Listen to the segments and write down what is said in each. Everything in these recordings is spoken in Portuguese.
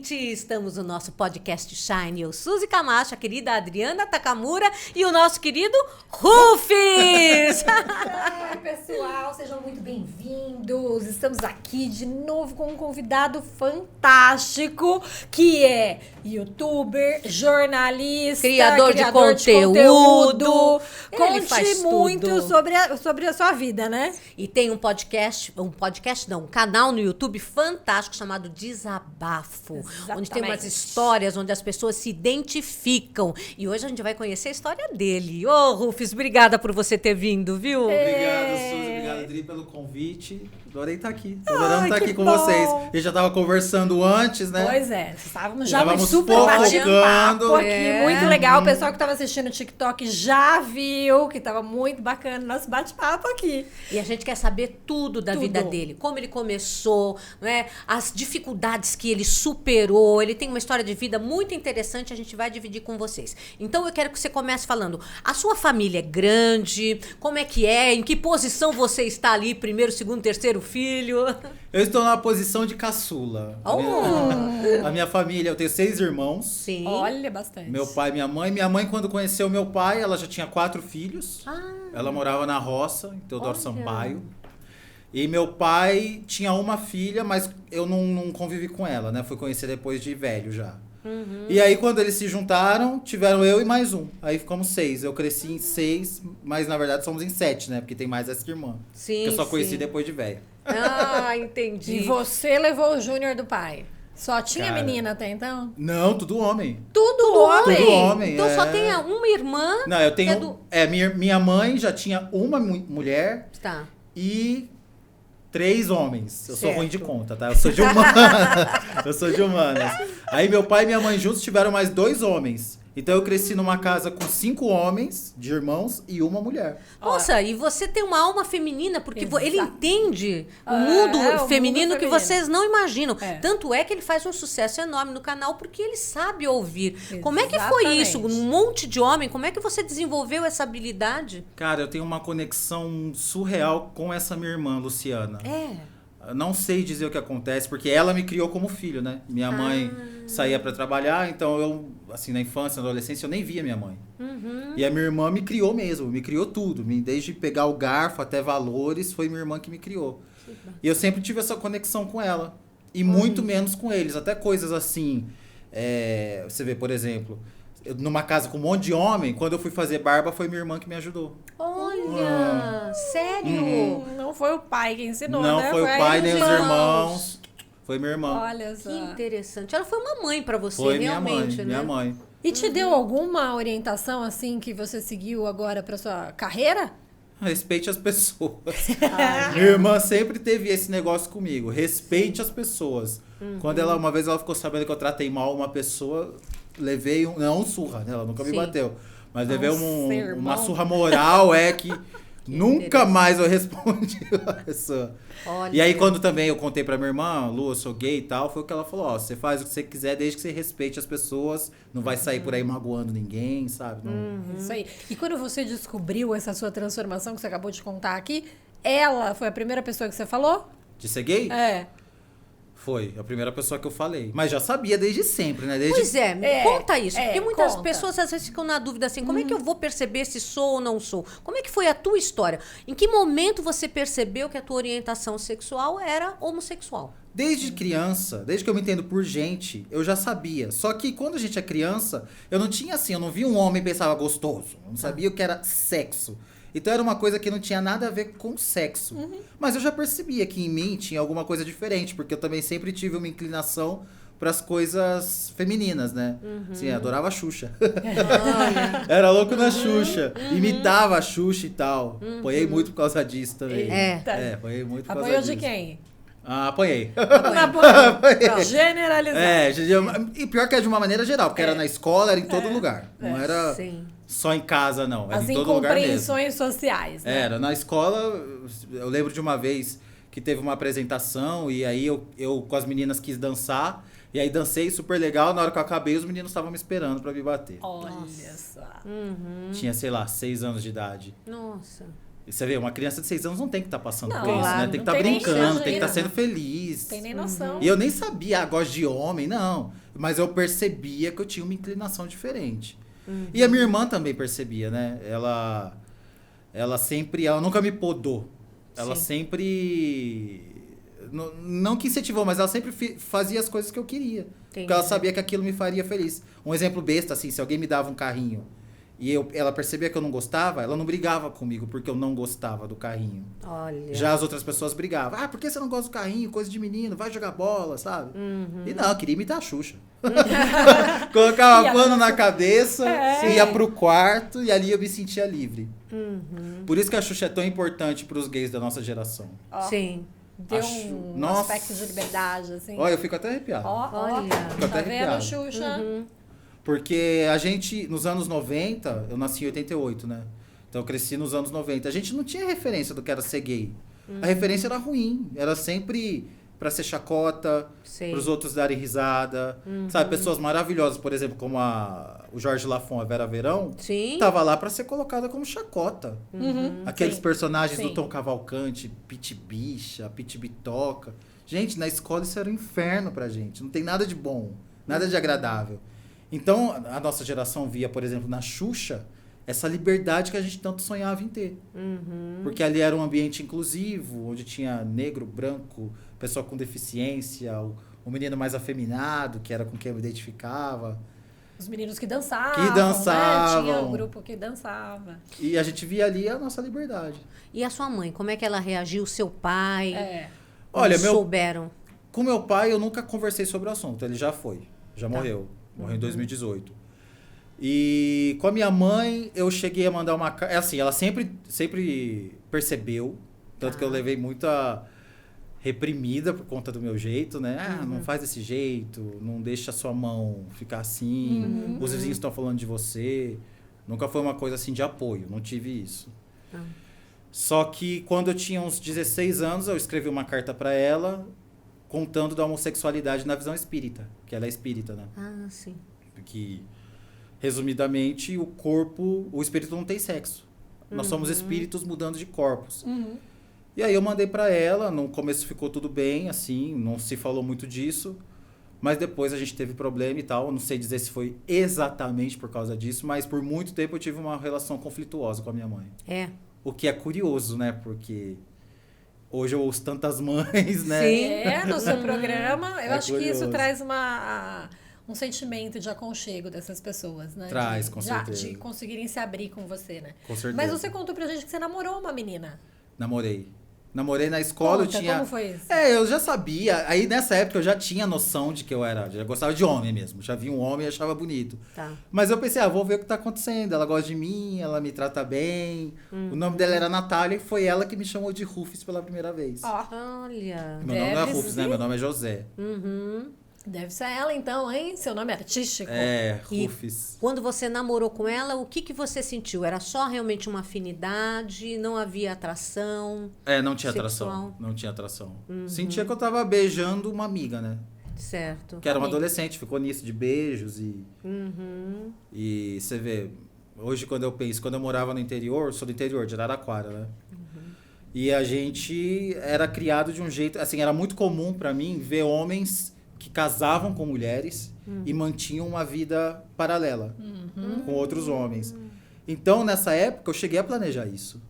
gente! Estamos no nosso podcast Shine. Eu, Suzy Camacho, a querida Adriana Takamura e o nosso querido Rufus! Oi, pessoal, sejam muito bem-vindos. Estamos aqui de novo com um convidado fantástico, que é youtuber, jornalista, criador de conteúdo. Ele Conte faz muito tudo. sobre a sua vida, né? E tem um canal no YouTube fantástico chamado Desabafo, onde tem umas histórias onde as pessoas se identificam. E hoje a gente vai conhecer a história dele. Ô, Rufus, obrigada por você ter vindo, viu? Obrigado, Suzy. Obrigado, Adri, pelo convite. Adorei estar aqui. Tô adorando estar que aqui com bom. vocês. A gente já tava conversando antes, né? Pois é, estávamos Estávamos super batendo papo fofocando. aqui, muito legal. O pessoal que estava assistindo o TikTok já viu que estava muito bacana o nosso bate-papo aqui. E a gente quer saber tudo da Tudo. vida dele, como ele começou, né? As dificuldades que ele superou. Ele tem uma história de vida muito interessante, a gente vai dividir com vocês. Então eu quero que você comece falando, a sua família é grande, como é que é, em que posição você está ali, primeiro, segundo, terceiro filho? Eu estou na posição de caçula. A minha família, eu tenho 6 irmãos. Sim. Olha, bastante. Meu pai e minha mãe. Minha mãe, quando conheceu meu pai, ela já tinha 4 filhos. Ela morava na roça, em Teodoro Sampaio. E meu pai tinha uma filha, mas eu não convivi com ela, né? Fui conhecer depois de velho já. E aí, quando eles se juntaram, tiveram eu e mais um. Aí ficamos 6. Eu cresci em 6, mas na verdade somos em 7, né? Porque tem mais essa irmã. Sim, que eu só conheci sim. depois de velho. Ah, entendi. E você levou o Júnior do pai? Só tinha Cara, menina até então? Não, tudo homem. Tudo homem? Tudo homem. Então é. só tem uma irmã. Não, eu tenho. É do- Minha mãe já tinha uma mulher Tá. e 3 homens. Eu sou Certo. ruim de conta, tá? Eu sou de humanas. Eu sou de humanas. Aí meu pai e minha mãe juntos tiveram mais 2 homens. Então eu cresci numa casa com 5 homens de irmãos e uma mulher. Nossa, e você tem uma alma feminina, porque Exato. ele entende o É, mundo o mundo feminino que feminino. vocês não imaginam. É. Tanto é que ele faz um sucesso enorme no canal, porque ele sabe ouvir. Como é que foi Exatamente. isso? Um monte de homem, como é que você desenvolveu essa habilidade? Cara, eu tenho uma conexão surreal com essa minha irmã, Luciana. É. Eu não sei dizer o que acontece, porque ela me criou como filho, né? Minha mãe saía pra trabalhar, então eu, assim, na infância, na adolescência, eu nem via minha mãe. E a minha irmã me criou mesmo, me criou tudo. Desde pegar o garfo até valores, foi minha irmã que me criou. E eu sempre tive essa conexão com ela. E muito menos com eles. Até coisas assim, você vê, por exemplo, numa casa com um monte de homem, quando eu fui fazer barba, foi minha irmã que me ajudou. Olha, sério? Não foi o pai que ensinou, Não né? foi o a pai, nem os irmã. irmãos. Foi minha irmã. Olha só. Que interessante. Ela foi uma mãe pra você, Foi minha mãe, realmente, né? minha mãe. E te deu alguma orientação, assim, que você seguiu agora pra sua carreira? Respeite as pessoas. Minha irmã sempre teve esse negócio comigo. Respeite as pessoas. Quando uma vez ela ficou sabendo que eu tratei mal uma pessoa, levei não um surra, né? Ela nunca me Sim. bateu. Mas levei sermão. uma surra moral, que nunca mais eu respondi a pessoa. Olha. E aí, quando também eu contei pra minha irmã, Lu, eu sou gay e tal, foi o que ela falou, ó, você faz o que você quiser, desde que você respeite as pessoas, não vai sair por aí magoando ninguém, sabe? Não. Isso aí. E quando você descobriu essa sua transformação que você acabou de contar aqui, ela foi a primeira pessoa que você falou? De ser gay? É. Foi a primeira pessoa que eu falei. Mas já sabia desde sempre, né? Desde... Pois é, me conta isso. Porque muitas conta. pessoas às vezes ficam na dúvida assim, como é que eu vou perceber se sou ou não sou? Como é que foi a tua história? Em que momento você percebeu que a tua orientação sexual era homossexual? Desde criança, desde que eu me entendo por gente, eu já sabia. Só que quando a gente é criança, eu não tinha assim, eu não via um homem e pensava gostoso. Eu não sabia o que era sexo. Então era uma coisa que não tinha nada a ver com sexo. Mas eu já percebia que em mim tinha alguma coisa diferente, porque eu também sempre tive uma inclinação para as coisas femininas, né? Assim, eu adorava a Xuxa. Era louco na Xuxa. Imitava a Xuxa e tal. Apanhei muito por causa disso também. Apanhei muito por causa Apoiou disso. de quem? Apanhei. Generalizado. E pior que é de uma maneira geral, porque era na escola, era em todo lugar. Não era Sim. só em casa, não. Era As em todo lugar mesmo. incompreensões sociais, né? Era, na escola, eu lembro de uma vez que teve uma apresentação e aí eu com as meninas quis dançar. E aí dancei super legal, na hora que eu acabei, os meninos estavam me esperando pra me bater. Olha só. Tinha, sei lá, 6 anos de idade. Nossa. E você vê, uma criança de 6 anos não tem que estar passando Não, por isso, claro. né? Tem que Não estar tem nem brincando, chance tem que estar ainda. sendo feliz. Tem nem noção. E eu nem sabia, gosto de homem, não. Mas eu percebia que eu tinha uma inclinação diferente. E a minha irmã também percebia, né? Ela nunca me podou. Ela Sim. sempre... Não que incentivou, mas ela sempre fazia as coisas que eu queria. Entendi. Porque ela sabia que aquilo me faria feliz. Um exemplo besta, assim, se alguém me dava um carrinho e ela percebia que eu não gostava, ela não brigava comigo porque eu não gostava do carrinho. Olha. Já as outras pessoas brigavam. Ah, por que você não gosta do carrinho? Coisa de menino, vai jogar bola, sabe? E não, eu queria imitar a Xuxa. Colocava Ia pano na dançar. cabeça, É. ia pro quarto e ali eu me sentia livre. Por isso que a Xuxa é tão importante pros gays da nossa geração. Ó, Sim. deu Acho- um Nossa. aspecto de liberdade, assim. Olha, eu fico até arrepiado. Ó, Olha. Fico tá até vendo, arrepiado. Xuxa? Porque a gente, nos anos 90, eu nasci em 88, né? Então eu cresci nos anos 90. A gente não tinha referência do que era ser gay. A referência era ruim. Era sempre pra ser chacota, Sei. pros outros darem risada. Sabe, pessoas maravilhosas, por exemplo, como o Jorge Lafon, a Vera Verão, Sim. tava lá pra ser colocada como chacota. Aqueles Sim. personagens Sim. do Tom Cavalcante, Pit Bicha, Pit Bitoca. Gente, na escola isso era um inferno pra gente. Não tem nada de bom, nada de agradável. Então, a nossa geração via, por exemplo, na Xuxa, essa liberdade que a gente tanto sonhava em ter. Porque ali era um ambiente inclusivo, onde tinha negro, branco, pessoa com deficiência, o menino mais afeminado, que era com quem eu me identificava. Os meninos que dançavam, Que dançavam. né? Tinha um grupo que dançava. E a gente via ali a nossa liberdade. E a sua mãe, como é que ela reagiu? Seu pai? É. Olha, Eles souberam? com meu pai eu nunca conversei sobre o assunto, ele já foi, já Tá. morreu em 2018. E com a minha mãe eu cheguei a mandar uma carta, assim, ela sempre percebeu, tanto Tá. que eu levei muita reprimida por conta do meu jeito, né? Ah, não faz desse jeito, não deixa a sua mão ficar assim, os vizinhos estão falando de você. Nunca foi uma coisa assim de apoio, não tive isso. Ah. Só que quando eu tinha uns 16 anos, eu escrevi uma carta pra ela contando da homossexualidade na visão espírita, que ela é espírita, né? Ah, sim. Que, resumidamente, o espírito não tem sexo. Nós somos espíritos mudando de corpos. E aí eu mandei pra ela, no começo ficou tudo bem, assim, não se falou muito disso, mas depois a gente teve problema e tal, eu não sei dizer se foi exatamente por causa disso, mas por muito tempo eu tive uma relação conflituosa com a minha mãe. É. O que é curioso, né? Porque hoje eu ouço tantas mães, né? Sim. É, no seu programa. Eu É acho que isso curioso. traz um sentimento de aconchego dessas pessoas, né? Traz, De- com de- certeza. De conseguirem se abrir com você, né? Com certeza. Mas você contou pra gente que você namorou uma menina. Namorei na escola, Conta, eu tinha... como foi isso? É, eu já sabia. Aí nessa época eu já tinha noção de que eu já gostava de homem mesmo. Já vi um homem e achava bonito. Tá. Mas eu pensei, vou ver o que tá acontecendo. Ela gosta de mim, ela me trata bem. O nome dela era Natália e foi ela que me chamou de Rufus pela primeira vez. Ó, Olha. Meu nome não é deve Rufus, né? ser. Meu nome é José. deve ser ela então, hein? Seu nome é artístico. É, E Rufus. quando você namorou com ela, o que que você sentiu? Era só realmente uma afinidade? Não havia atração? É, não tinha Sexual. atração. Não tinha atração. Sentia que eu tava beijando uma amiga, né? Certo. Que era uma Amiga. adolescente, ficou nisso de beijos e... E você vê, hoje quando eu morava no interior, sou do interior, de Araraquara, né? E a gente era criado de um jeito, assim, era muito comum pra mim ver homens que casavam com mulheres e mantinham uma vida paralela com outros homens. Então, nessa época, eu cheguei a planejar isso.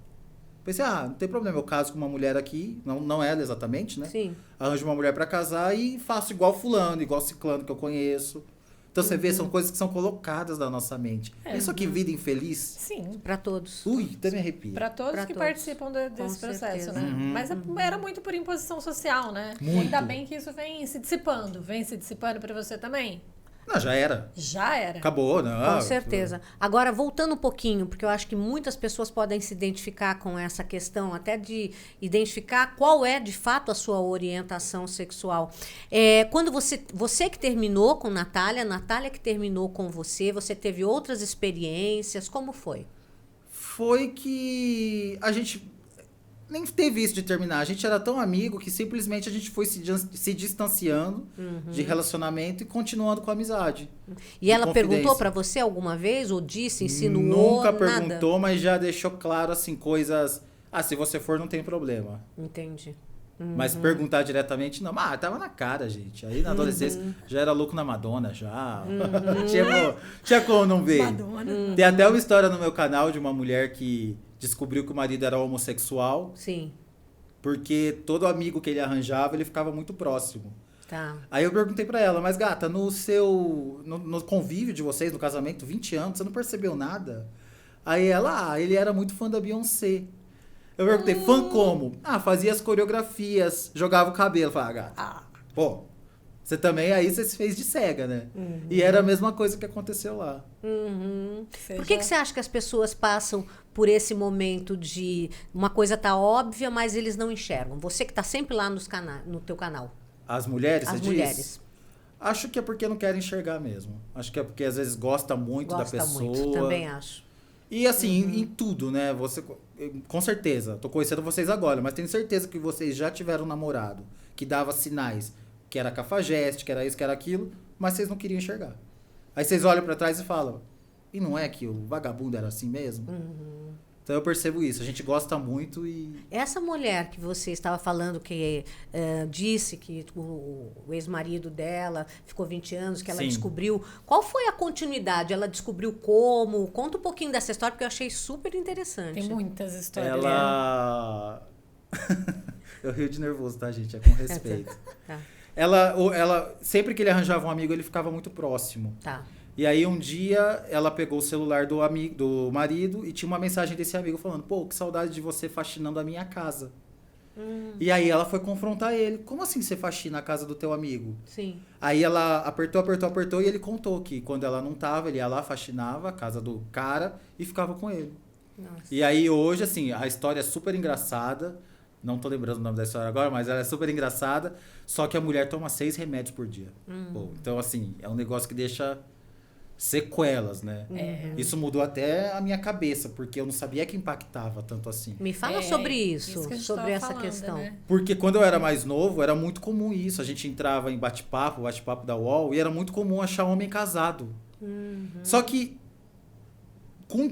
Pensei, não tem problema, eu caso com uma mulher aqui, não ela exatamente, né? Sim. Arranjo uma mulher pra casar e faço igual fulano, igual ciclano que eu conheço. Então você vê, são coisas que são colocadas na nossa mente. Isso aqui, vida infeliz, Sim. Para todos. ui, até me arrepia. Pra todos Pra que todos. participam desse Com processo, certeza. né? Mas era muito por imposição social, né? Muito. Ainda bem que isso vem se dissipando. Vem se dissipando pra você também? Não, já era. Já era. Acabou, não. Com certeza. Agora, voltando um pouquinho, porque eu acho que muitas pessoas podem se identificar com essa questão, até de identificar qual é, de fato, a sua orientação sexual. Quando você que terminou com Natália que terminou com você teve outras experiências, como foi? Foi que a gente nem teve isso de terminar. A gente era tão amigo que simplesmente a gente foi se distanciando de relacionamento e continuando com a amizade. E ela perguntou confidência. pra você alguma vez, ou disse, insinuou, Nunca nada? perguntou, mas já deixou claro, assim, coisas... Ah, se você for, não tem problema. Entendi. Mas perguntar diretamente, não. Ah, tava na cara, gente. Aí na adolescência já era louco na Madonna, já. Tinha como não ver. Madonna. Tem até uma história no meu canal de uma mulher que descobriu que o marido era homossexual, Sim, porque todo amigo que ele arranjava, ele ficava muito próximo. tá. Aí eu perguntei pra ela, mas gata, no convívio de vocês, no casamento, 20 anos, você não percebeu nada? Aí ela, ele era muito fã da Beyoncé. Eu perguntei, fã como? Ah, fazia as coreografias, jogava o cabelo. Falei, gata, pô, você também, aí você se fez de cega, né? E era a mesma coisa que aconteceu lá. Por que você acha que as pessoas passam por esse momento de uma coisa tá óbvia, mas eles não enxergam? Você que tá sempre lá no teu canal. As mulheres, As você mulheres. diz? Acho que é porque não querem enxergar mesmo. Acho que é porque às vezes gosta muito da Gosta pessoa. muito, também acho. E assim, em tudo, né? Você, com certeza, tô conhecendo vocês agora, mas tenho certeza que vocês já tiveram um namorado que dava sinais, que era cafajeste, que era isso, que era aquilo, mas vocês não queriam enxergar. Aí vocês olham pra trás e falam, e não é que o vagabundo era assim mesmo? Então eu percebo isso, a gente gosta muito e... Essa mulher que você estava falando, que disse que o ex-marido dela ficou 20 anos, que ela Sim. descobriu. Qual foi a continuidade? Ela descobriu como? Conta um pouquinho dessa história, porque eu achei super interessante. Tem muitas histórias. Ela... Eu rio de nervoso, tá, gente? É com respeito. Tá, Ela, sempre que ele arranjava um amigo, ele ficava muito próximo. tá. E aí um dia ela pegou o celular do marido e tinha uma mensagem desse amigo falando, pô, que saudade de você faxinando a minha casa. E aí ela foi confrontar ele. Como assim você faxina a casa do teu amigo? Sim. Aí ela apertou e ele contou que quando ela não tava, ele ia lá, faxinava a casa do cara e ficava com ele. Nossa. E aí hoje, assim, a história é super engraçada. Não tô lembrando o nome da história agora, mas ela é super engraçada. Só que a mulher toma 6 remédios por dia. Pô, então, assim, é um negócio que deixa sequelas, né? Isso mudou até a minha cabeça, porque eu não sabia que impactava tanto assim. Me fala sobre isso, que a gente sobre tava essa falando, questão. né? Porque quando eu era mais novo, era muito comum isso. A gente entrava em bate-papo da UOL, e era muito comum achar homem casado. Só que com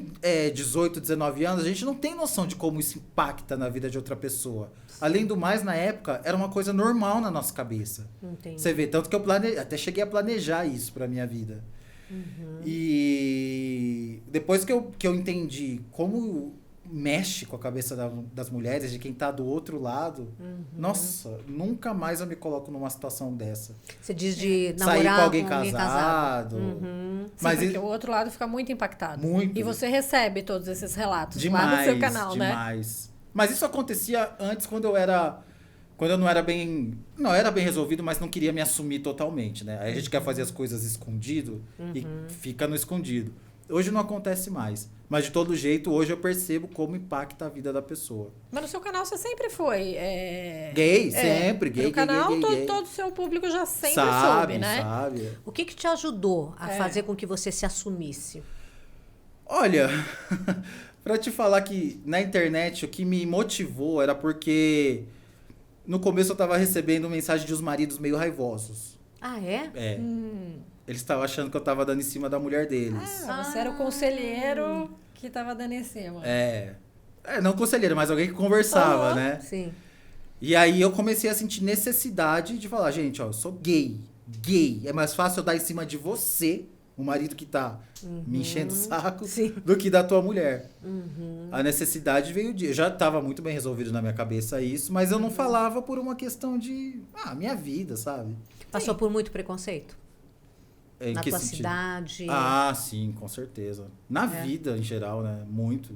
18, 19 anos, a gente não tem noção de como isso impacta na vida de outra pessoa. Além do mais, na época, era uma coisa normal na nossa cabeça. Entendi. Você vê, tanto que eu até cheguei a planejar isso pra minha vida. E depois que eu entendi como mexe com a cabeça das mulheres, de quem tá do outro lado, nossa, nunca mais eu me coloco numa situação dessa. Você diz de Sair namorar com alguém casado. casado. Sim, Mas porque o outro lado fica muito impactado. Muito. E você recebe todos esses relatos Demais, lá no seu canal, né? demais. Mas isso acontecia antes quando eu não era bem... Não, era bem resolvido, mas não queria me assumir totalmente, né? Aí a gente quer fazer as coisas escondido e fica no escondido. Hoje não acontece mais. Mas de todo jeito, hoje eu percebo como impacta a vida da pessoa. Mas no seu canal você sempre foi... Gay, sempre. Gay, no canal, gay. todo o seu público já sempre Sabe, soube, né? sabe. O que te ajudou a fazer com que você se assumisse? Olha, pra te falar que na internet o que me motivou era porque no começo eu tava recebendo mensagem de uns maridos meio raivosos. Ah, é? É. Eles estavam achando que eu tava dando em cima da mulher deles. Ah, você era o conselheiro que tava dando em cima. Não conselheiro, mas alguém que conversava, né? Sim. E aí eu comecei a sentir necessidade de falar, gente, ó, eu sou gay. Gay. É mais fácil eu dar em cima de você, o marido que tá me enchendo o saco, Sim. do que da tua mulher. A necessidade veio de... Eu já tava muito bem resolvido na minha cabeça isso, mas eu não falava por uma questão de... minha vida, sabe? Passou por muito preconceito? Em Na que tua sentido? cidade? Ah, sim, com certeza. Na vida, em geral, né? Muito.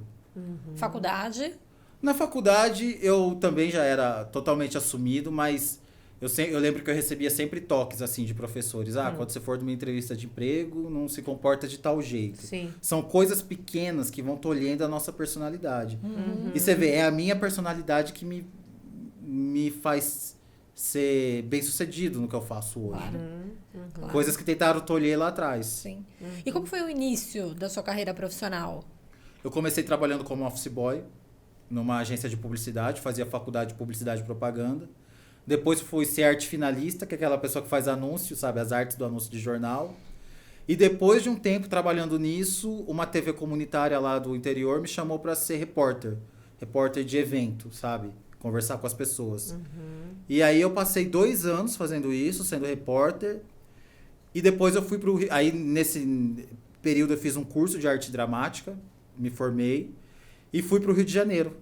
Faculdade. Na faculdade, eu também já era totalmente assumido, mas eu lembro que eu recebia sempre toques, assim, de professores. Quando você for numa entrevista de emprego, não se comporta de tal jeito. Sim. São coisas pequenas que vão tolhendo a nossa personalidade. E você vê, é a minha personalidade que me faz ser bem-sucedido no que eu faço hoje. Claro. Coisas que tentaram tolher lá atrás. Sim. E como foi o início da sua carreira profissional? Eu comecei trabalhando como office boy numa agência de publicidade, fazia faculdade de publicidade e propaganda. Depois fui ser arte finalista, que é aquela pessoa que faz anúncio, sabe? As artes do anúncio de jornal. E depois de um tempo trabalhando nisso, uma TV comunitária lá do interior me chamou para ser repórter. repórter de evento, sabe? Conversar com as pessoas. E aí eu passei 2 anos fazendo isso, sendo repórter. E depois eu fui pro Rio. Aí nesse período eu fiz um curso de arte dramática, me formei. E fui pro Rio de Janeiro.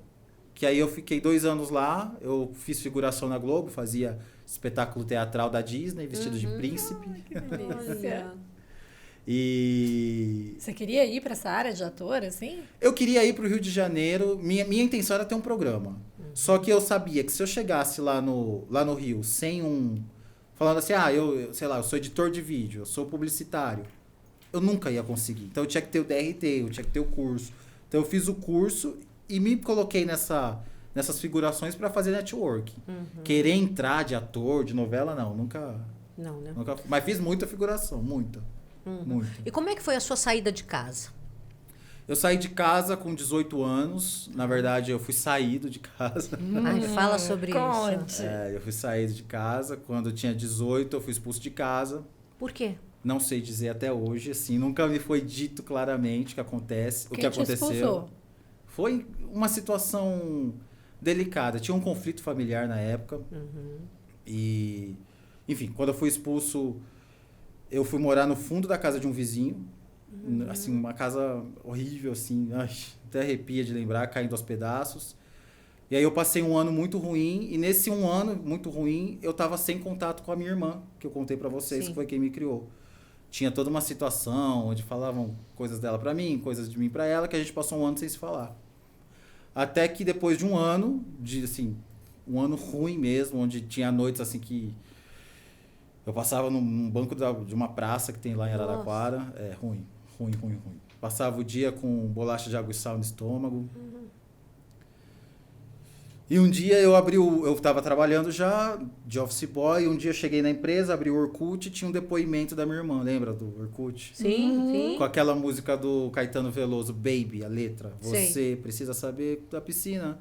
Que aí eu fiquei 2 anos lá, eu fiz figuração na Globo, fazia espetáculo teatral da Disney, vestido de príncipe. Que delícia. E Você queria ir pra essa área de ator, assim? eu queria ir pro Rio de Janeiro, minha intenção era ter um programa. Só que eu sabia que se eu chegasse lá no Rio sem falando assim, eu sei lá, eu sou editor de vídeo, eu sou publicitário, eu nunca ia conseguir. Então eu tinha que ter o DRT, eu tinha que ter o curso. Então eu fiz o curso e me coloquei nessas figurações para fazer network. Querer entrar de ator, de novela, não, nunca. Não, né? Mas fiz muita figuração, muita. Muita. E como é que foi a sua saída de casa? Eu saí de casa com 18 anos. Na verdade, eu fui saído de casa. Ai, fala sobre isso. Conte. Eu fui saído de casa. Quando eu tinha 18, eu fui expulso de casa. Por quê? Não sei dizer até hoje, assim, nunca me foi dito claramente o que acontece, o que Quem te aconteceu. expulsou? Foi uma situação delicada. Tinha um conflito familiar na época. E, enfim, quando eu fui expulso, eu fui morar no fundo da casa de um vizinho. Assim, uma casa horrível, assim, ai, até arrepia de lembrar, caindo aos pedaços. E aí eu passei um ano muito ruim, e nesse um ano muito ruim, eu tava sem contato com a minha irmã, que eu contei pra vocês, Sim. que foi quem me criou. Tinha toda uma situação onde falavam coisas dela pra mim, coisas de mim pra ela, que a gente passou um ano sem se falar. Até que depois de um ano, um ano ruim mesmo, onde tinha noites assim que eu passava num banco de uma praça que tem lá em Araraquara. Ruim. Passava o dia com bolacha de água e sal no estômago. E um dia eu tava trabalhando já de office boy, e um dia eu cheguei na empresa, abri o Orkut e tinha um depoimento da minha irmã, lembra do Orkut? Sim. Com aquela música do Caetano Veloso, Baby, a letra. Sei. Você precisa saber da piscina.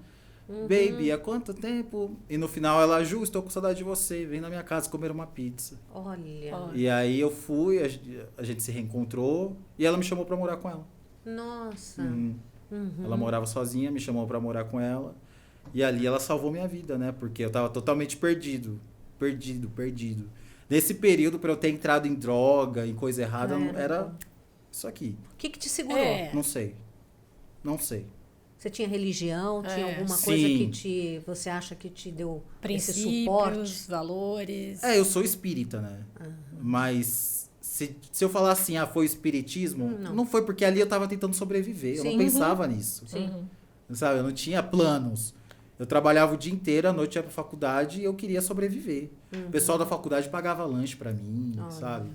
Baby, há quanto tempo? E no final ela, Ju, estou com saudade de você, vem na minha casa comer uma pizza. Olha. E aí eu fui, a gente se reencontrou e ela me chamou pra morar com ela. Nossa. Ela morava sozinha, me chamou pra morar com ela. E ali ela salvou minha vida, né? Porque eu tava totalmente perdido. Nesse período, pra eu ter entrado em droga, em coisa errada, era isso aqui. O que te segurou? Não sei. Você tinha religião? Tinha alguma Sim. coisa que você acha que te deu esse suporte? Princípios, valores. Eu sou espírita, né? Mas se eu falar assim, foi espiritismo, não foi porque ali eu tava tentando sobreviver. Eu não Sim. pensava nisso. Sabe? Eu não tinha planos. Eu trabalhava o dia inteiro, à noite ia pra faculdade e eu queria sobreviver. O pessoal da faculdade pagava lanche pra mim, sabe?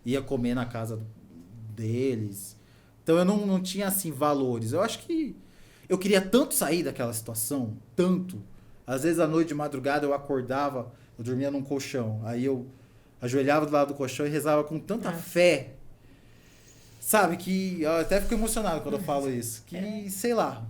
Ia comer na casa deles. Então eu não tinha, assim, valores. Eu acho que eu queria tanto sair daquela situação, tanto. Às vezes à noite de madrugada eu acordava, eu dormia num colchão. Aí eu ajoelhava do lado do colchão e rezava com tanta fé. Sabe, que eu até fico emocionado quando eu falo isso. Que, sei lá.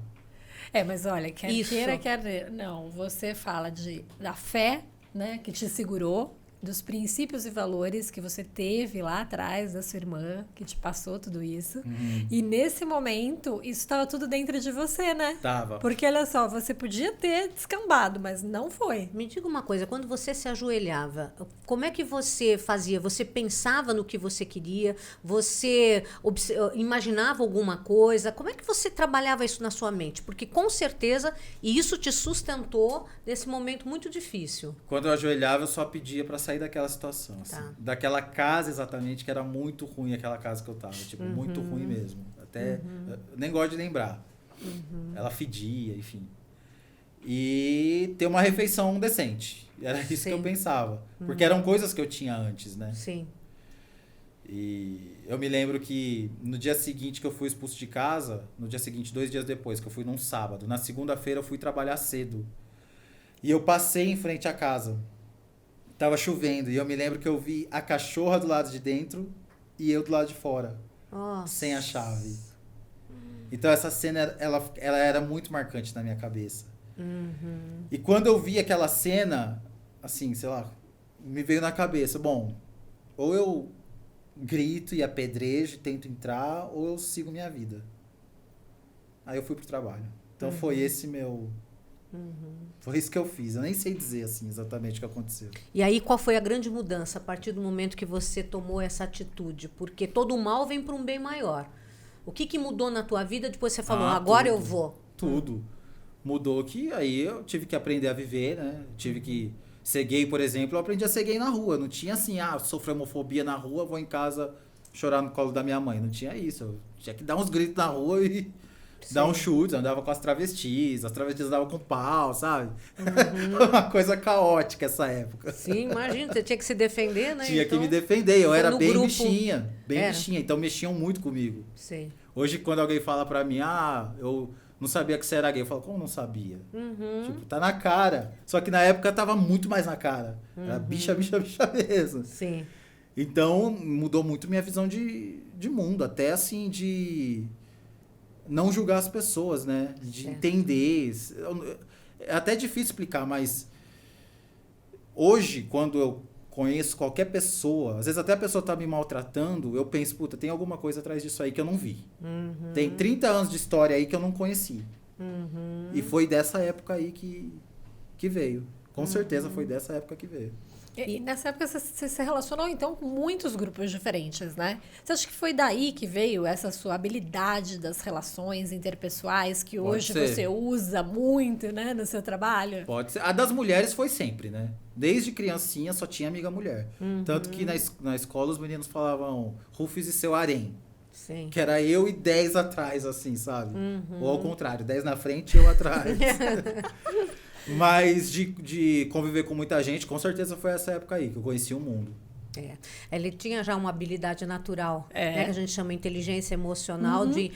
Mas olha, quer Isso. queira, quer não, você fala da fé, né, que te segurou, dos princípios e valores que você teve lá atrás da sua irmã, que te passou tudo isso. E nesse momento, isso estava tudo dentro de você, né? Tava. Porque olha só, você podia ter descambado, mas não foi. Me diga uma coisa, quando você se ajoelhava, como é que você fazia? Você pensava no que você queria? Você imaginava alguma coisa? Como é que você trabalhava isso na sua mente? Porque com certeza, e isso te sustentou nesse momento muito difícil. Quando eu ajoelhava, eu só pedia pra sair daquela situação, assim. Tá. Daquela casa, exatamente, que era muito ruim aquela casa que eu tava. Tipo, muito ruim mesmo. Até, eu nem gosto de lembrar. Ela fedia, enfim. E ter uma refeição decente. Era isso que eu pensava. Porque eram coisas que eu tinha antes, né? Sim. E eu me lembro que no dia seguinte que eu fui expulso de casa, no dia seguinte, 2 dias depois, que eu fui num sábado, na segunda-feira eu fui trabalhar cedo. E eu passei em frente à casa. Tava chovendo e eu me lembro que eu vi a cachorra do lado de dentro e eu do lado de fora, sem a chave. Então essa cena, ela era muito marcante na minha cabeça. E quando eu vi aquela cena, assim, sei lá, me veio na cabeça, bom, ou eu grito e apedrejo e tento entrar, ou eu sigo minha vida. Aí eu fui pro trabalho. Então foi esse meu... Foi isso que eu fiz. Eu nem sei dizer, assim, exatamente o que aconteceu. E aí, qual foi a grande mudança a partir do momento que você tomou essa atitude? Porque todo o mal vem para um bem maior. O que mudou na tua vida depois você falou, agora eu vou? Tudo. Mudou que aí eu tive que aprender a viver, né? Tive que ser gay, por exemplo. Eu aprendi a ser gay na rua. Não tinha assim, sofri homofobia na rua, vou em casa chorar no colo da minha mãe. Não tinha isso. Eu tinha que dar uns gritos na rua e... dar um chute, andava com as travestis andavam com pau, sabe? Uma coisa caótica essa época. Sim, imagina, você tinha que se defender, né? Tinha então, que me defender, eu era bem grupo... bichinha, então mexiam muito comigo. Sim. Hoje, quando alguém fala pra mim, eu não sabia que você era gay, eu falo, como não sabia? Tipo, tá na cara. Só que na época tava muito mais na cara. Era bicha mesmo. Sim. Então, mudou muito minha visão de mundo, até assim, de... não julgar as pessoas, né? De entender. É até difícil explicar, mas hoje, quando eu conheço qualquer pessoa, às vezes até a pessoa tá me maltratando, eu penso, puta, tem alguma coisa atrás disso aí que eu não vi. Tem 30 anos de história aí que eu não conheci. E foi dessa época aí que veio. Com certeza foi dessa época que veio. E nessa época você se relacionou, então, com muitos grupos diferentes, né? Você acha que foi daí que veio essa sua habilidade das relações interpessoais que hoje você usa muito, né, no seu trabalho? Pode ser. A das mulheres foi sempre, né? Desde criancinha só tinha amiga mulher. Tanto que na escola os meninos falavam Rufus e seu harém. Sim. Que era eu e 10 atrás, assim, sabe? Ou ao contrário, 10 na frente e eu atrás. Mas de conviver com muita gente, com certeza foi essa época aí que eu conheci o mundo. Ele tinha já uma habilidade natural, né, que a gente chama inteligência emocional de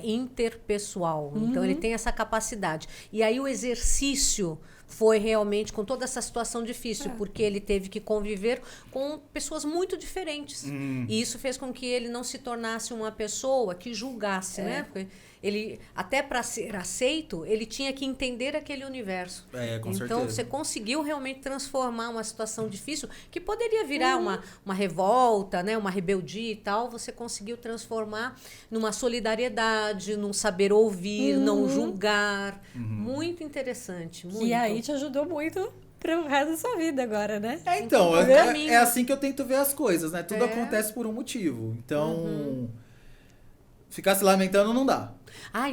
interpessoal. Então, ele tem essa capacidade. E aí, o exercício foi realmente com toda essa situação difícil, porque ele teve que conviver com pessoas muito diferentes. E isso fez com que ele não se tornasse uma pessoa que julgasse, né? Porque ele, até para ser aceito, ele tinha que entender aquele universo. Com então, certeza. você conseguiu realmente transformar uma situação difícil, que poderia virar uma revolta, né? Uma rebeldia e tal, você conseguiu transformar numa solidariedade, num saber ouvir, não julgar. Muito interessante. Muito. E aí te ajudou muito pro resto da sua vida agora, né? Então, é assim que eu tento ver as coisas, né? Tudo acontece por um motivo. Então, ficar se lamentando não dá.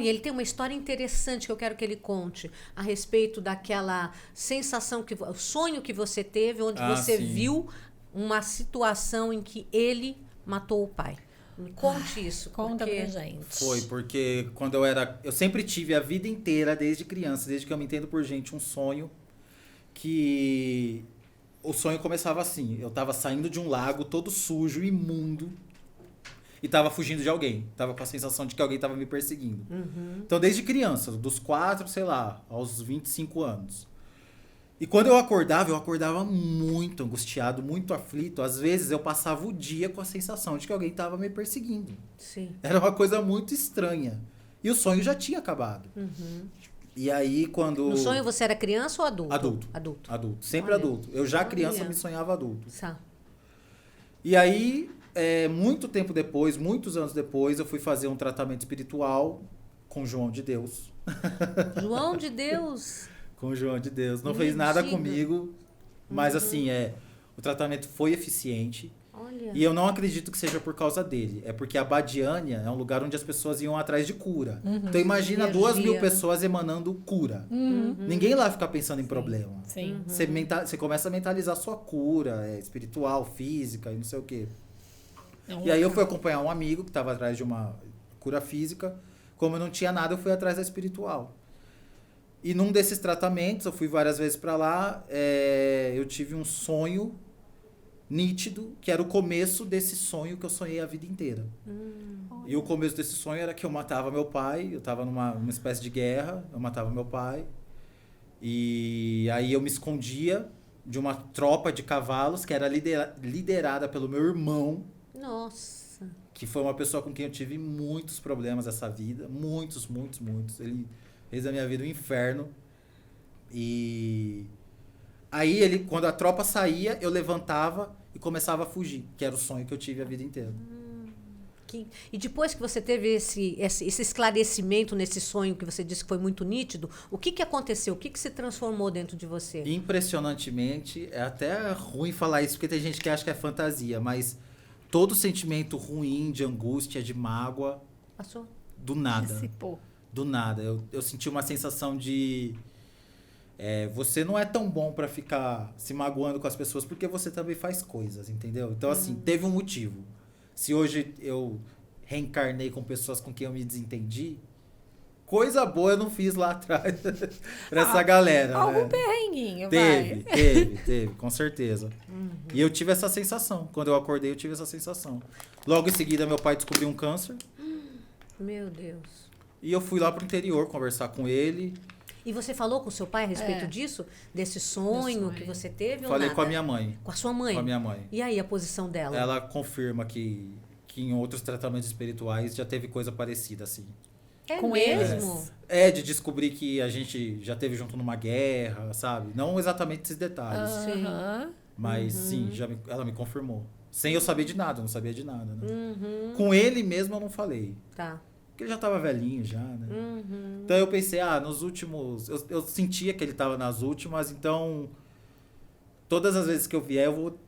E ele tem uma história interessante que eu quero que ele conte a respeito daquela sensação, o sonho que você teve, onde você viu uma situação em que ele matou o pai. Me conte isso. Conta pra gente. Foi, porque quando eu sempre tive a vida inteira, desde criança, desde que eu me entendo por gente, um sonho que... O sonho começava assim, eu tava saindo de um lago todo sujo, imundo, e tava fugindo de alguém. Tava com a sensação de que alguém tava me perseguindo. Então, desde criança, dos 4, sei lá, aos 25 anos. E quando eu acordava muito angustiado, muito aflito. Às vezes, eu passava o dia com a sensação de que alguém tava me perseguindo. Sim. Era uma coisa muito estranha. E o sonho já tinha acabado. E aí, quando... No sonho, você era criança ou adulto? Adulto. Sempre adulto. Eu já criança me sonhava adulto. E aí... muito tempo depois, muitos anos depois, eu fui fazer um tratamento espiritual com João de Deus. João de Deus? Com João de Deus. Não fez nada comigo, mas assim, o tratamento foi eficiente. Olha. E eu não acredito que seja por causa dele. É porque a Badiânia é um lugar onde as pessoas iam atrás de cura. Então imagina 2.000 pessoas emanando cura. Ninguém lá fica pensando em problema. Sim. Você começa a mentalizar sua cura espiritual, física e não sei o quê. E aí eu fui acompanhar um amigo que estava atrás de uma cura física. Como eu não tinha nada, eu fui atrás da espiritual. E num desses tratamentos, eu fui várias vezes para lá, eu tive um sonho nítido, que era o começo desse sonho que eu sonhei a vida inteira. E o começo desse sonho era que eu matava meu pai, eu estava numa espécie de guerra, eu matava meu pai. E aí eu me escondia de uma tropa de cavalos que era liderada pelo meu irmão. Nossa. Que foi uma pessoa com quem eu tive muitos problemas nessa vida. Muitos. Ele fez da minha vida um inferno. E aí, quando a tropa saía, eu levantava e começava a fugir. Que era o sonho que eu tive a vida inteira. E depois que você teve esse esclarecimento nesse sonho que você disse que foi muito nítido, o que aconteceu? O que se transformou dentro de você? Impressionantemente, é até ruim falar isso, porque tem gente que acha que é fantasia, mas todo sentimento ruim, de angústia, de mágoa, Passou? do nada. Dissipou. Do nada. Eu senti uma sensação de... você não é tão bom pra ficar se magoando com as pessoas, porque você também faz coisas, entendeu? Então, assim, teve um motivo. Se hoje eu reencarnei com pessoas com quem eu me desentendi, coisa boa eu não fiz lá atrás pra essa galera. Algum né? perrenguinho, Teve, com certeza. E eu tive essa sensação. Quando eu acordei, eu tive essa sensação. Logo em seguida, meu pai descobriu um câncer. Meu Deus. E eu fui lá pro interior conversar com ele. E você falou com seu pai a respeito disso? Desse sonho que você teve ou Falei nada? com a minha mãe. Com a sua mãe? Com a minha mãe. E aí, a posição dela? Ela confirma que em outros tratamentos espirituais já teve coisa parecida, assim. É Com mesmo? De descobrir que a gente já teve junto numa guerra, sabe? Não exatamente esses detalhes. Aham. Mas sim, ela me confirmou. Sem eu saber de nada, eu não sabia de nada, né? Com ele mesmo eu não falei. Tá. Porque ele já tava velhinho já, né? Então eu pensei, nos últimos... Eu sentia que ele tava nas últimas, então... Todas as vezes que eu vier, eu vou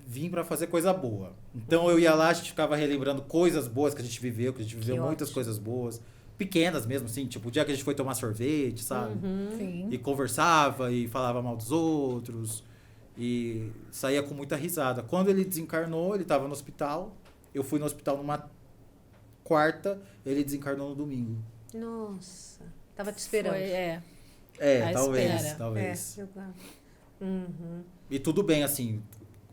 vir pra fazer coisa boa. Então eu ia lá, a gente ficava relembrando coisas boas que a gente viveu, muitas coisas boas. Pequenas mesmo, assim, tipo, o dia que a gente foi tomar sorvete, sabe? Sim. E conversava e falava mal dos outros. E saía com muita risada. Quando ele desencarnou, ele tava no hospital. Eu fui no hospital numa quarta, ele desencarnou no domingo. Nossa. Tava te esperando. A talvez, espera. talvez. Uhum. E tudo bem, assim,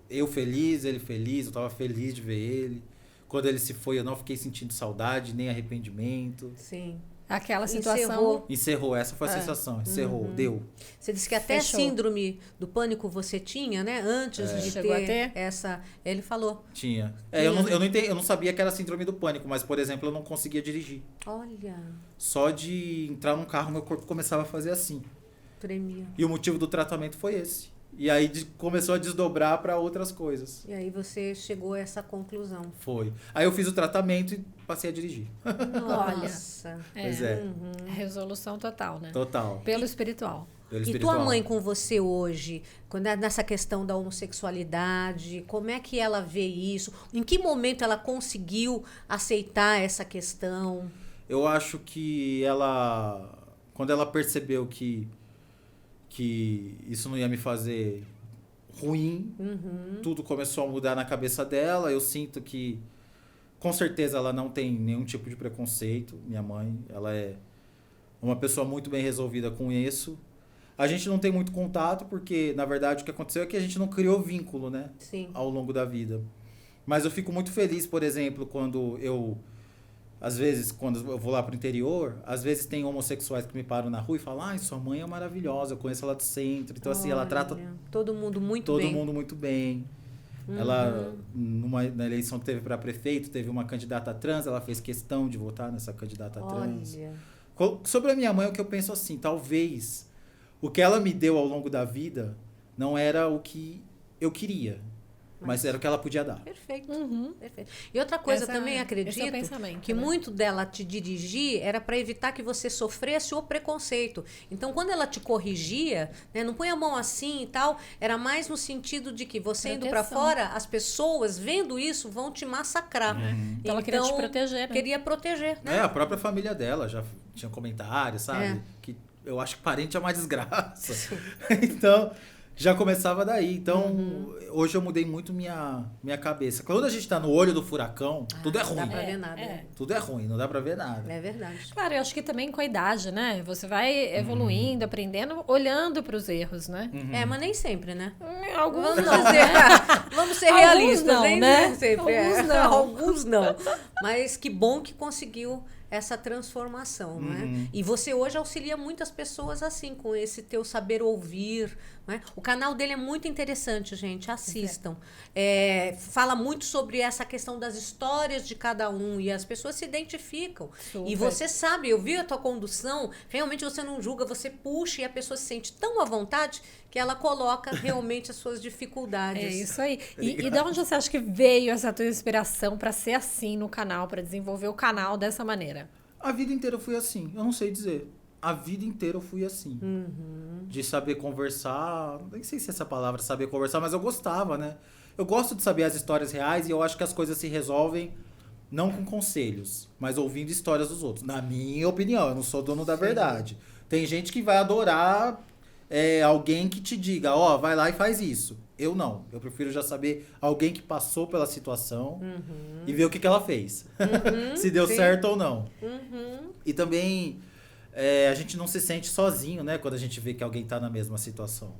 eu feliz, ele feliz, eu tava feliz de ver ele. Quando ele se foi, eu não fiquei sentindo saudade, nem arrependimento. Sim. Aquela situação. Encerrou, essa foi a sensação, encerrou, deu. Você disse que até Fechou. síndrome do pânico você tinha, né? Antes de Chegou a ter? essa... Ele falou. Tinha. Eu não sabia que era síndrome do pânico, mas, por exemplo, eu não conseguia dirigir. Olha, Só de entrar num carro, meu corpo começava a fazer assim. tremia. E o motivo do tratamento foi esse. E aí começou a desdobrar para outras coisas. E aí você chegou a essa conclusão. Foi. Aí eu fiz o tratamento e passei a dirigir. Nossa. Pois é. Resolução total, né? Total. Pelo espiritual. Pelo E espiritual. tua mãe com você hoje, quando é nessa questão da homossexualidade, como é que ela vê isso? Em que momento ela conseguiu aceitar essa questão? Eu acho que ela... Quando ela percebeu que isso não ia me fazer ruim, tudo começou a mudar na cabeça dela. Eu sinto que, com certeza, ela não tem nenhum tipo de preconceito, minha mãe. Ela é uma pessoa muito bem resolvida com isso. A gente não tem muito contato, porque, na verdade, o que aconteceu é que a gente não criou vínculo, né? Sim. Ao longo da vida. Mas eu fico muito feliz, por exemplo, quando eu... Às vezes, quando eu vou lá pro interior, às vezes tem homossexuais que me param na rua e falam: ai, sua mãe é maravilhosa, eu conheço ela do centro. Então, assim, ela trata todo mundo muito todo bem. mundo muito bem. Ela, na eleição que teve para prefeito, teve uma candidata trans, ela fez questão de votar nessa candidata trans. Olha. Sobre a minha mãe, o que eu penso assim, talvez o que ela me deu ao longo da vida não era o que eu queria. Mas era o que ela podia dar. Perfeito. Perfeito. E outra coisa, também esse é o acredito pensamento, que né? muito dela te dirigir era para evitar que você sofresse o preconceito. Então, quando ela te corrigia, né, não põe a mão assim e tal, era mais no sentido de que você indo para Proteção. fora, as pessoas vendo isso vão te massacrar. Então, ela queria te proteger, né? Queria proteger, né? A própria família dela já tinha comentários, sabe? Que eu acho que parente é uma desgraça. Então, já começava daí. Então, hoje eu mudei muito minha cabeça. Quando a gente tá no olho do furacão, tudo é Não dá ruim. pra ver nada. Tudo é ruim, não dá pra ver nada. É verdade. Claro, eu acho que também com a idade, né? Você vai evoluindo, aprendendo, olhando para os erros, né? Mas nem sempre, né? Alguns Vamos não, dizer, né? vamos ser Alguns realistas, não, nem né? sempre. Alguns não. Alguns não. Mas que bom que conseguiu essa transformação, não é? E você hoje auxilia muitas pessoas assim, com esse teu saber ouvir, não é? O canal dele é muito interessante, gente, assistam. Fala muito sobre essa questão das histórias de cada um e as pessoas se identificam. Super. E você sabe, eu vi a tua condução, realmente você não julga, você puxa e a pessoa se sente tão à vontade que ela coloca realmente as suas dificuldades. É isso aí. E de onde você acha que veio essa tua inspiração para ser assim no canal, para desenvolver o canal dessa maneira? A vida inteira eu fui assim, eu não sei dizer. A vida inteira eu fui assim. De saber conversar, nem sei se é essa palavra, saber conversar, mas eu gostava, né? Eu gosto de saber as histórias reais e eu acho que as coisas se resolvem não com conselhos, mas ouvindo histórias dos outros. Na minha opinião, eu não sou dono da verdade. Tem gente que vai adorar alguém que te diga, ó, vai lá e faz isso. Eu não. Eu prefiro já saber alguém que passou pela situação e ver o que ela fez. Se deu certo ou não. E também a gente não se sente sozinho, né? Quando a gente vê que alguém tá na mesma situação.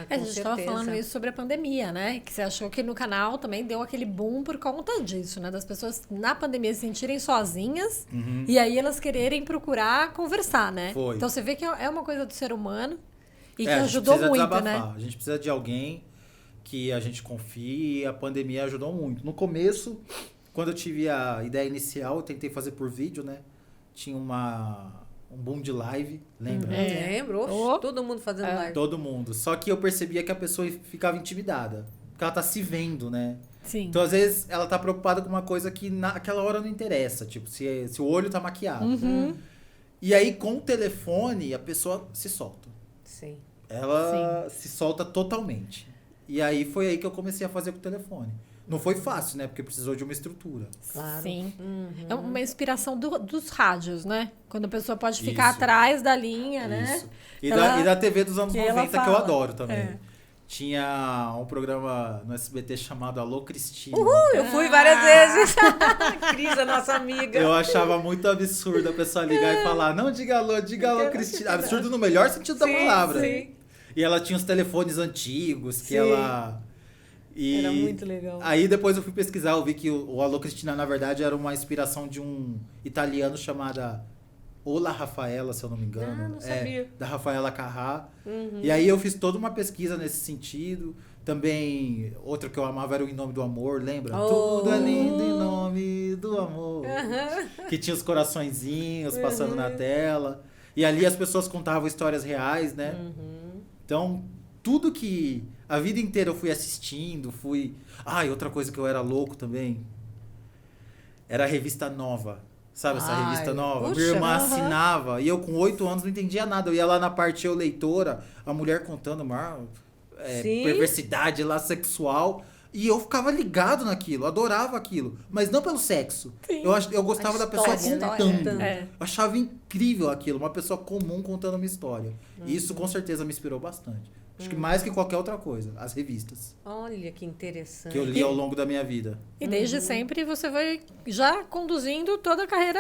A gente estava falando isso sobre a pandemia, né? Que você achou que no canal também deu aquele boom por conta disso, né? Das pessoas na pandemia se sentirem sozinhas e aí elas quererem procurar conversar, né? Foi. Então você vê que é uma coisa do ser humano e que a gente ajudou precisa muito, desabafar. né? A gente precisa de alguém que a gente confie e a pandemia ajudou muito. No começo, quando eu tive a ideia inicial, eu tentei fazer por vídeo, né? Tinha um boom de live, lembra? Lembro. Oh. Todo mundo fazendo live. Todo mundo. Só que eu percebia que a pessoa ficava intimidada. Porque ela tá se vendo, né? Sim. Então, às vezes, ela tá preocupada com uma coisa que naquela hora não interessa. Tipo, se o olho tá maquiado. E aí, com o telefone, a pessoa se solta. Sim. Ela se solta totalmente. E aí, foi aí que eu comecei a fazer com o telefone. Não foi fácil, né? Porque precisou de uma estrutura. Claro. Sim. É uma inspiração dos rádios, né? Quando a pessoa pode ficar Isso. atrás da linha, né? Isso. E, Ela- e da TV dos anos que ela 90, que eu fala. adoro também. É. Tinha um programa no SBT chamado Alô Cristina. Eu fui várias vezes. Cris, a nossa amiga. Eu achava muito absurdo a pessoa ligar e falar, não, diga alô Cristina. Absurdo no melhor sentido da palavra. Sim. E ela tinha os telefones antigos que Sim. ela... E Era muito legal. Aí depois eu fui pesquisar, eu vi que o Alô Cristina, na verdade, era uma inspiração de um italiano chamado Ola Rafaela, se eu não me engano. Ah, não sabia. Da Rafaela Carrà. E aí eu fiz toda uma pesquisa nesse sentido. Também, outro que eu amava era o Em Nome do Amor, lembra? Oh. Tudo é lindo em nome do amor. Que tinha os coraçõezinhos passando na tela. E ali as pessoas contavam histórias reais, né? Então, tudo que a vida inteira eu fui assistindo, e outra coisa que eu era louco também, era a revista Nova. Sabe essa Ai, revista Nova? puxa, Minha irmã aham. assinava, e eu com 8 anos não entendia nada. Eu ia lá na parte Eu Leitora, a mulher contando uma Sim. perversidade lá sexual, e eu ficava ligado naquilo, adorava aquilo. Mas não pelo sexo. Eu gostava A da pessoa história, né? contando. É. Eu achava incrível aquilo, uma pessoa comum contando uma história. E isso com certeza me inspirou bastante. Acho que mais que qualquer outra coisa, as revistas Olha que interessante. que eu li ao longo da minha vida. E desde sempre você vai já conduzindo toda a carreira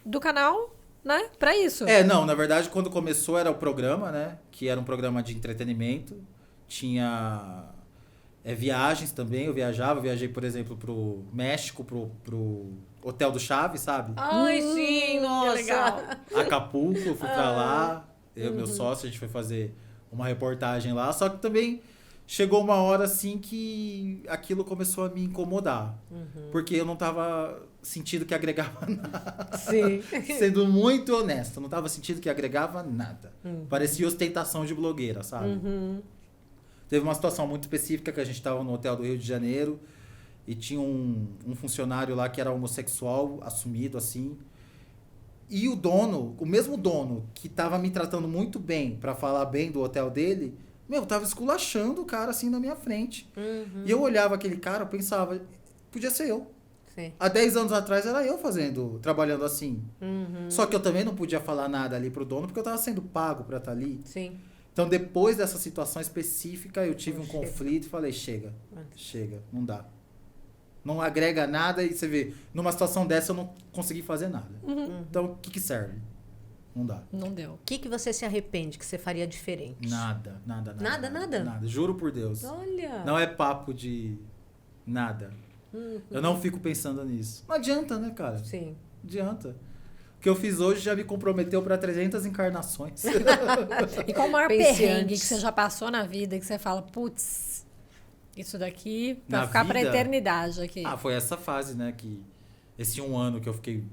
do canal, né? Pra isso. Não, na verdade, quando começou era o programa, né? Que era um programa de entretenimento. Tinha viagens também, eu viajei, por exemplo, pro México, pro Hotel do Chaves, sabe? Ai, sim, nossa. legal. Acapulco, eu fui pra lá. Eu e meu sócio, a gente foi fazer uma reportagem lá. Só que também chegou uma hora assim que aquilo começou a me incomodar. Porque eu não tava sentindo que agregava nada. Sim. Sendo muito honesto, eu não tava sentindo que agregava nada. Parecia ostentação de blogueira, sabe? Teve uma situação muito específica que a gente estava no hotel do Rio de Janeiro e tinha um funcionário lá que era homossexual, assumido assim. E o mesmo dono que tava me tratando muito bem pra falar bem do hotel dele, tava esculachando o cara assim na minha frente. E eu olhava aquele cara, eu pensava, podia ser eu. Sim. Há 10 anos atrás era eu trabalhando assim. Só que eu também não podia falar nada ali pro dono porque eu tava sendo pago pra estar ali. Sim. Então, depois dessa situação específica, eu tive um Chega. conflito e falei, chega, não dá. Não agrega nada e você vê, numa situação dessa eu não consegui fazer nada. Então, o que serve? Não dá. Não deu. O que você se arrepende que você faria diferente? Nada. Nada? Juro por Deus. Olha. Não é papo de nada. Eu não fico pensando nisso. Não adianta, né, cara? Sim. Não adianta. que eu fiz hoje já me comprometeu para 300 encarnações. E qual o maior Pense perrengue antes. que você já passou na vida que você fala, putz, isso daqui vai Na ficar pra vida? eternidade aqui. Ah, foi essa fase, né? Que esse 1 ano que eu fiquei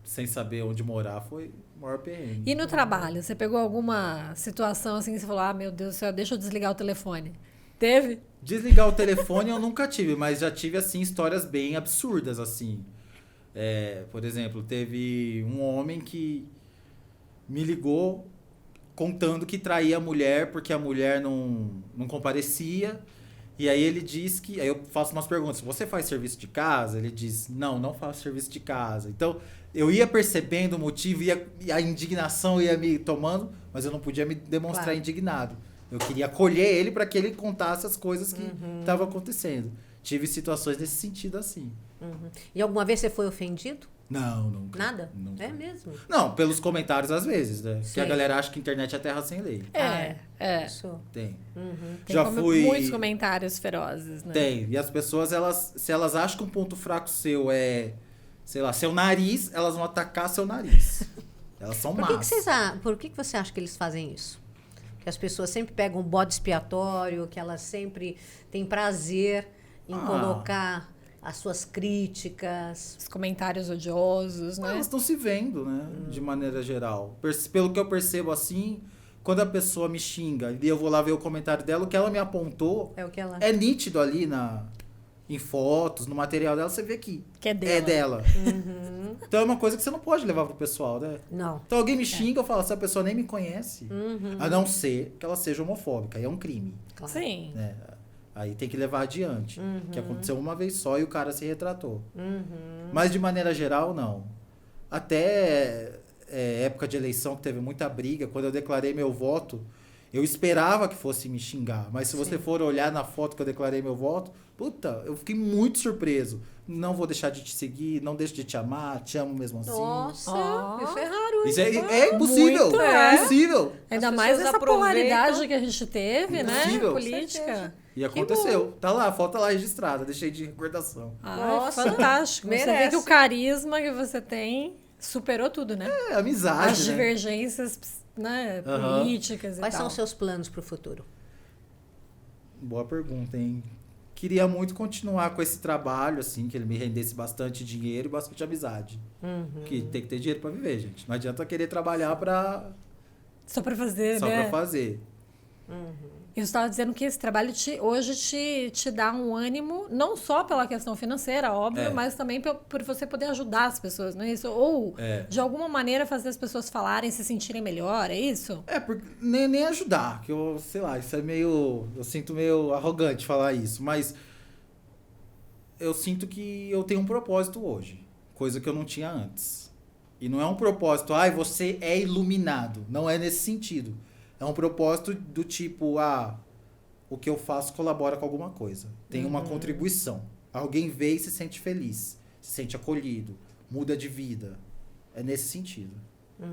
sem saber onde morar foi o maior perrengue. E no trabalho, você pegou alguma situação assim que você falou, ah, meu Deus do céu, deixa eu desligar o telefone? Teve? Desligar o telefone eu nunca tive, mas já tive, assim, histórias bem absurdas, assim. Por exemplo, teve um homem que me ligou contando que traía a mulher porque a mulher não comparecia. E aí ele diz que... Aí eu faço umas perguntas. Você faz serviço de casa? Ele diz, não faço serviço de casa. Então, eu ia percebendo o motivo e a indignação ia me tomando, mas eu não podia me demonstrar Claro. indignado. Eu queria acolher ele para que ele contasse as coisas que estavam acontecendo. Tive situações nesse sentido assim. Uhum. E alguma vez você foi ofendido? Não, nunca. Nada? Nunca. É mesmo? Não, pelos comentários às vezes, né? Que a Sim. galera acha que a internet é terra sem lei. É. Isso. Tem. Tem Já fui... muitos comentários ferozes, né? Tem. E as pessoas, se elas acham que um ponto fraco seu é, sei lá, seu nariz, elas vão atacar seu nariz. Elas são Por que, más. por que você acha que eles fazem isso? Que as pessoas sempre pegam um bode expiatório, que elas sempre têm prazer em colocar as suas críticas. Os comentários odiosos, né? Elas estão se vendo, né? De maneira geral. Pelo que eu percebo assim, quando a pessoa me xinga e eu vou lá ver o comentário dela, o que ela me apontou É o que ela... é nítido ali em fotos, no material dela, você vê que Que é dela. é dela. Então é uma coisa que você não pode levar pro pessoal, né? Não. Então alguém me xinga, eu falo, essa pessoa nem me conhece. A não ser que ela seja homofóbica, aí é um crime. Claro. Sim. Né? Aí tem que levar adiante. Que aconteceu uma vez só e o cara se retratou. Mas de maneira geral, não. Até época de eleição que teve muita briga, quando eu declarei meu voto, eu esperava que fosse me xingar. Mas se você for olhar na foto que eu declarei meu voto, puta, eu fiquei muito surpreso. Não vou deixar de te seguir, não deixo de te amar, te amo mesmo assim. Nossa, Ó. isso é raro. Isso é impossível. Muito, É impossível. Ainda As mais pessoas essa aproveitam. polaridade que a gente teve, né? Impossível. Política. E aconteceu. Tá lá, a foto tá lá registrada. Deixei de recordação. Ah, Nossa, fantástico. Você vê merece. que o carisma que você tem superou tudo, né? É amizade, As né? divergências, né, Aham. políticas e Quais tal. são os seus planos para o futuro? Boa pergunta, hein? Queria muito continuar com esse trabalho, assim, que ele me rendesse bastante dinheiro e bastante amizade. Que tem que ter dinheiro pra viver, gente. Não adianta querer trabalhar Só pra fazer, só né? pra fazer. Eu estava dizendo que esse trabalho hoje te dá um ânimo, não só pela questão financeira, óbvio, É. mas também por você poder ajudar as pessoas, não é isso? Ou, de alguma maneira, fazer as pessoas falarem, se sentirem melhor, é isso? Porque nem ajudar, que eu, sei lá, isso é meio... Eu sinto meio arrogante falar isso, mas eu sinto que eu tenho um propósito hoje, coisa que eu não tinha antes. E não é um propósito, você é iluminado. Não é nesse sentido. É um propósito do tipo, o que eu faço colabora com alguma coisa. Tem uma contribuição. Alguém vê e se sente feliz, se sente acolhido, muda de vida. É nesse sentido.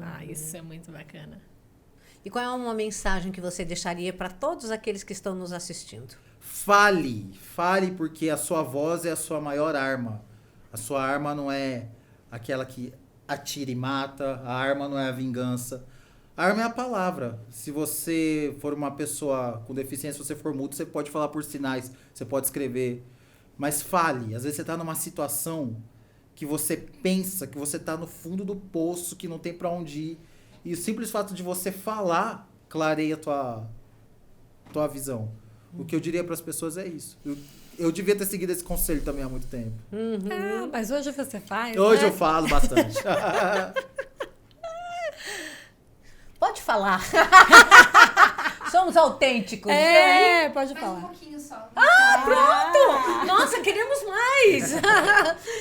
Ah, isso é muito bacana. E qual é uma mensagem que você deixaria para todos aqueles que estão nos assistindo? Fale porque a sua voz é a sua maior arma. A sua arma não é aquela que atira e mata, a arma não é a vingança. A arma é a palavra. Se você for uma pessoa com deficiência, se você for mudo, você pode falar por sinais, você pode escrever. Mas fale. Às vezes você está numa situação que você pensa que você está no fundo do poço, que não tem para onde ir. E o simples fato de você falar clareia a tua visão. O que eu diria para as pessoas é isso. Eu devia ter seguido esse conselho também há muito tempo. Ah, mas hoje você faz, Hoje né? eu falo bastante. Pode falar. Somos autênticos. É, pode Mais um falar. pouquinho só. Pronto! Nossa, queremos mais!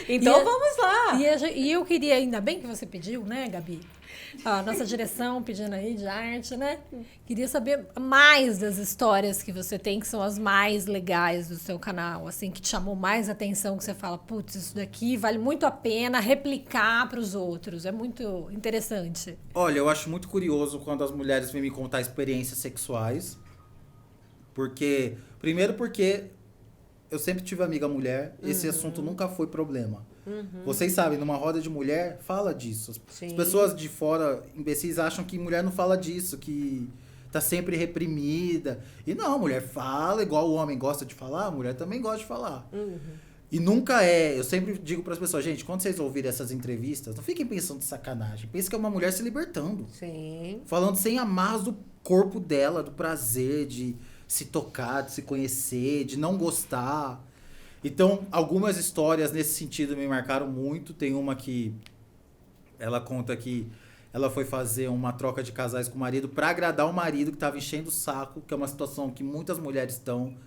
Então E- vamos lá. E eu queria, ainda bem que você pediu, né, Gabi? A nossa direção pedindo aí de arte, né? Queria saber mais das histórias que você tem, que são as mais legais do seu canal, assim, que te chamou mais atenção, que você fala, putz, isso daqui vale muito a pena replicar para os outros. É muito interessante. Olha, eu acho muito curioso quando as mulheres vêm me contar experiências sexuais. Primeiro porque eu sempre tive amiga mulher, esse assunto nunca foi problema. Vocês sabem, numa roda de mulher, fala disso. As Sim. pessoas de fora, imbecis, acham que mulher não fala disso, que tá sempre reprimida. E não, mulher fala igual o homem gosta de falar, a mulher também gosta de falar. E nunca é, eu sempre digo pras pessoas, gente, quando vocês ouvirem essas entrevistas, não fiquem pensando de sacanagem. Pensem que é uma mulher se libertando. Sim. Falando sem amarras do corpo dela, do prazer de se tocar, de se conhecer, de não gostar. Então, algumas histórias nesse sentido me marcaram muito. Tem uma que ela conta que ela foi fazer uma troca de casais com o marido para agradar o marido que estava enchendo o saco, que é uma situação que muitas mulheres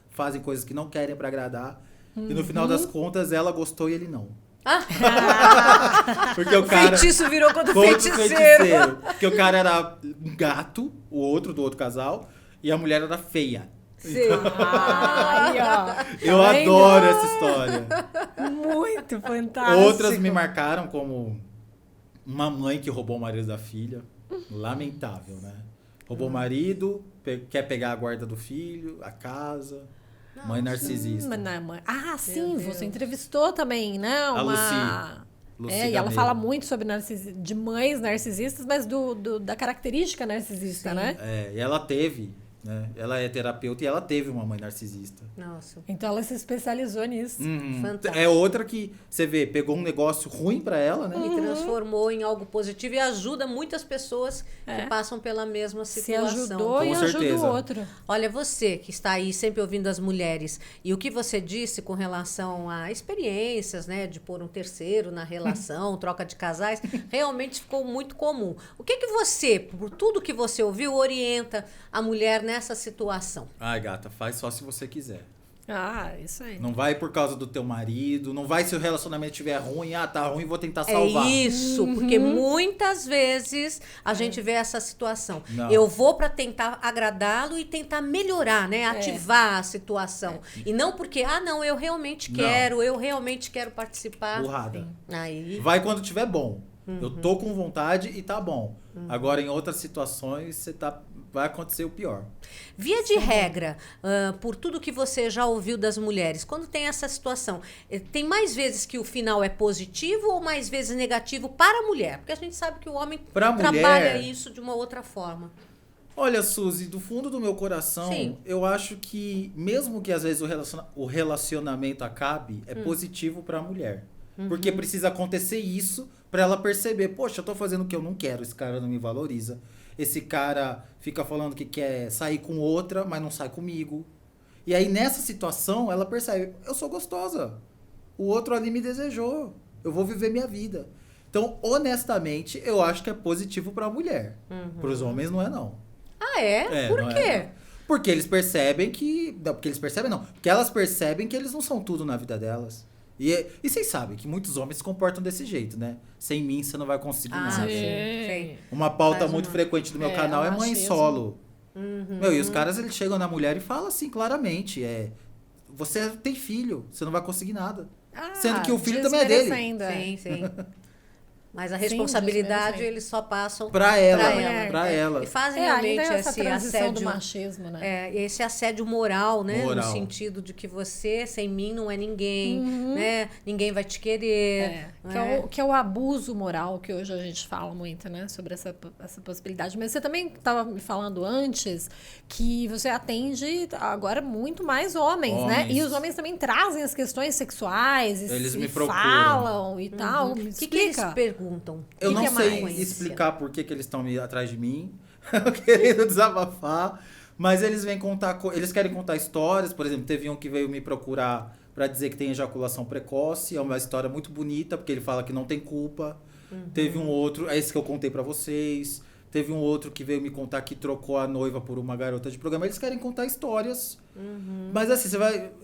fazem coisas que não querem para agradar. E no final das contas, ela gostou e ele não. Porque o cara... Feitiço virou contra o Contra o feiticeiro. Porque o cara era um gato, o outro do outro casal, e a mulher era feia. Sim. Ai, ó. Eu Tá vendo? adoro essa história. Muito fantástico. Outras me marcaram como uma mãe que roubou o marido da filha. Lamentável, né? Roubou o marido, quer pegar a guarda do filho, a casa. Mãe narcisista. Sim, Deus. você entrevistou também, né? A Uma... Lucy e ela Gameiro. fala muito sobre de mães narcisistas, mas da característica narcisista, Sim. né? E ela teve, né? Ela é terapeuta e ela teve uma mãe narcisista. Nossa. Então ela se especializou nisso. Fantástico. É outra que, você vê, pegou um negócio ruim pra ela, né? E transformou em algo positivo e ajuda muitas pessoas que passam pela mesma Se situação. ajudou e Com ajuda certeza. o outro. Olha, você que está aí sempre ouvindo as mulheres, e o que você disse com relação a experiências, né, de pôr um terceiro na relação, troca de casais, realmente ficou muito comum. O que você, por tudo que você ouviu, orienta a mulher nessa situação? Ai, gata, faz só se você quiser. Isso aí. Não vai por causa do teu marido, não vai se o relacionamento estiver ruim, tá ruim, vou tentar salvar. É isso, porque muitas vezes a gente vê essa situação. Não. Eu vou para tentar agradá-lo e tentar melhorar, né? Ativar a situação. E não porque, não, eu realmente quero participar. Burrada. Aí, Vai quando tiver bom. Eu tô com vontade e tá bom. Agora, em outras situações, vai acontecer o pior. via de regra, por tudo que você já ouviu das mulheres, quando tem essa situação, tem mais vezes que o final é positivo ou mais vezes negativo para a mulher? Porque a gente sabe que o homem trabalha mulher, isso de uma outra forma. Olha, Suzy, do fundo do meu coração, Sim. eu acho que, mesmo que às vezes o relacionamento acabe, é positivo para a mulher. Porque precisa acontecer isso para ela perceber, poxa, eu tô fazendo o que eu não quero, esse cara não me valoriza. Esse cara fica falando que quer sair com outra, mas não sai comigo. E aí, nessa situação, ela percebe, eu sou gostosa. O outro ali me desejou. Eu vou viver minha vida. Então, honestamente, eu acho que é positivo para a mulher. Para os homens, não é não. Ah, é? Por não quê? É, não. Porque eles percebem que... Não, porque eles percebem não. Porque elas percebem que eles não são tudo na vida delas. E vocês sabem que muitos homens se comportam desse jeito, né? Sem mim, você não vai conseguir nada. Sim. Uma pauta Faz muito uma- frequente do meu canal é mãe machismo. solo. Meu, e os caras, eles chegam na mulher e falam assim, claramente, você tem filho, você não vai conseguir nada. Sendo que o filho também é dele. Ainda. Sim, sim. Mas a Sim, responsabilidade desmerecendo. eles só passam Pra ela, pra ela. E fazem realmente ainda essa esse transição do assédio. machismo, né? Esse assédio moral, né? Moral. No sentido de que você, sem mim, não é ninguém, né? Ninguém vai te querer. né? Que é o abuso moral, que hoje a gente fala muito, né? Sobre essa possibilidade. Mas você também estava me falando antes que você atende agora muito mais homens, né? E os homens também trazem as questões sexuais, Eles e me procuram. falam e tal. Me O que eles explica. perguntam? Eu Que não que é sei mais? explicar por que eles estão atrás de mim, querendo desabafar, mas eles vêm contar, eles querem contar histórias. Por exemplo, teve um que veio me procurar para dizer que tem ejaculação precoce, é uma história muito bonita, porque ele fala que não tem culpa. Teve um outro, é esse que eu contei para vocês. Teve um outro que veio me contar que trocou a noiva por uma garota de programa. Eles querem contar histórias, mas assim,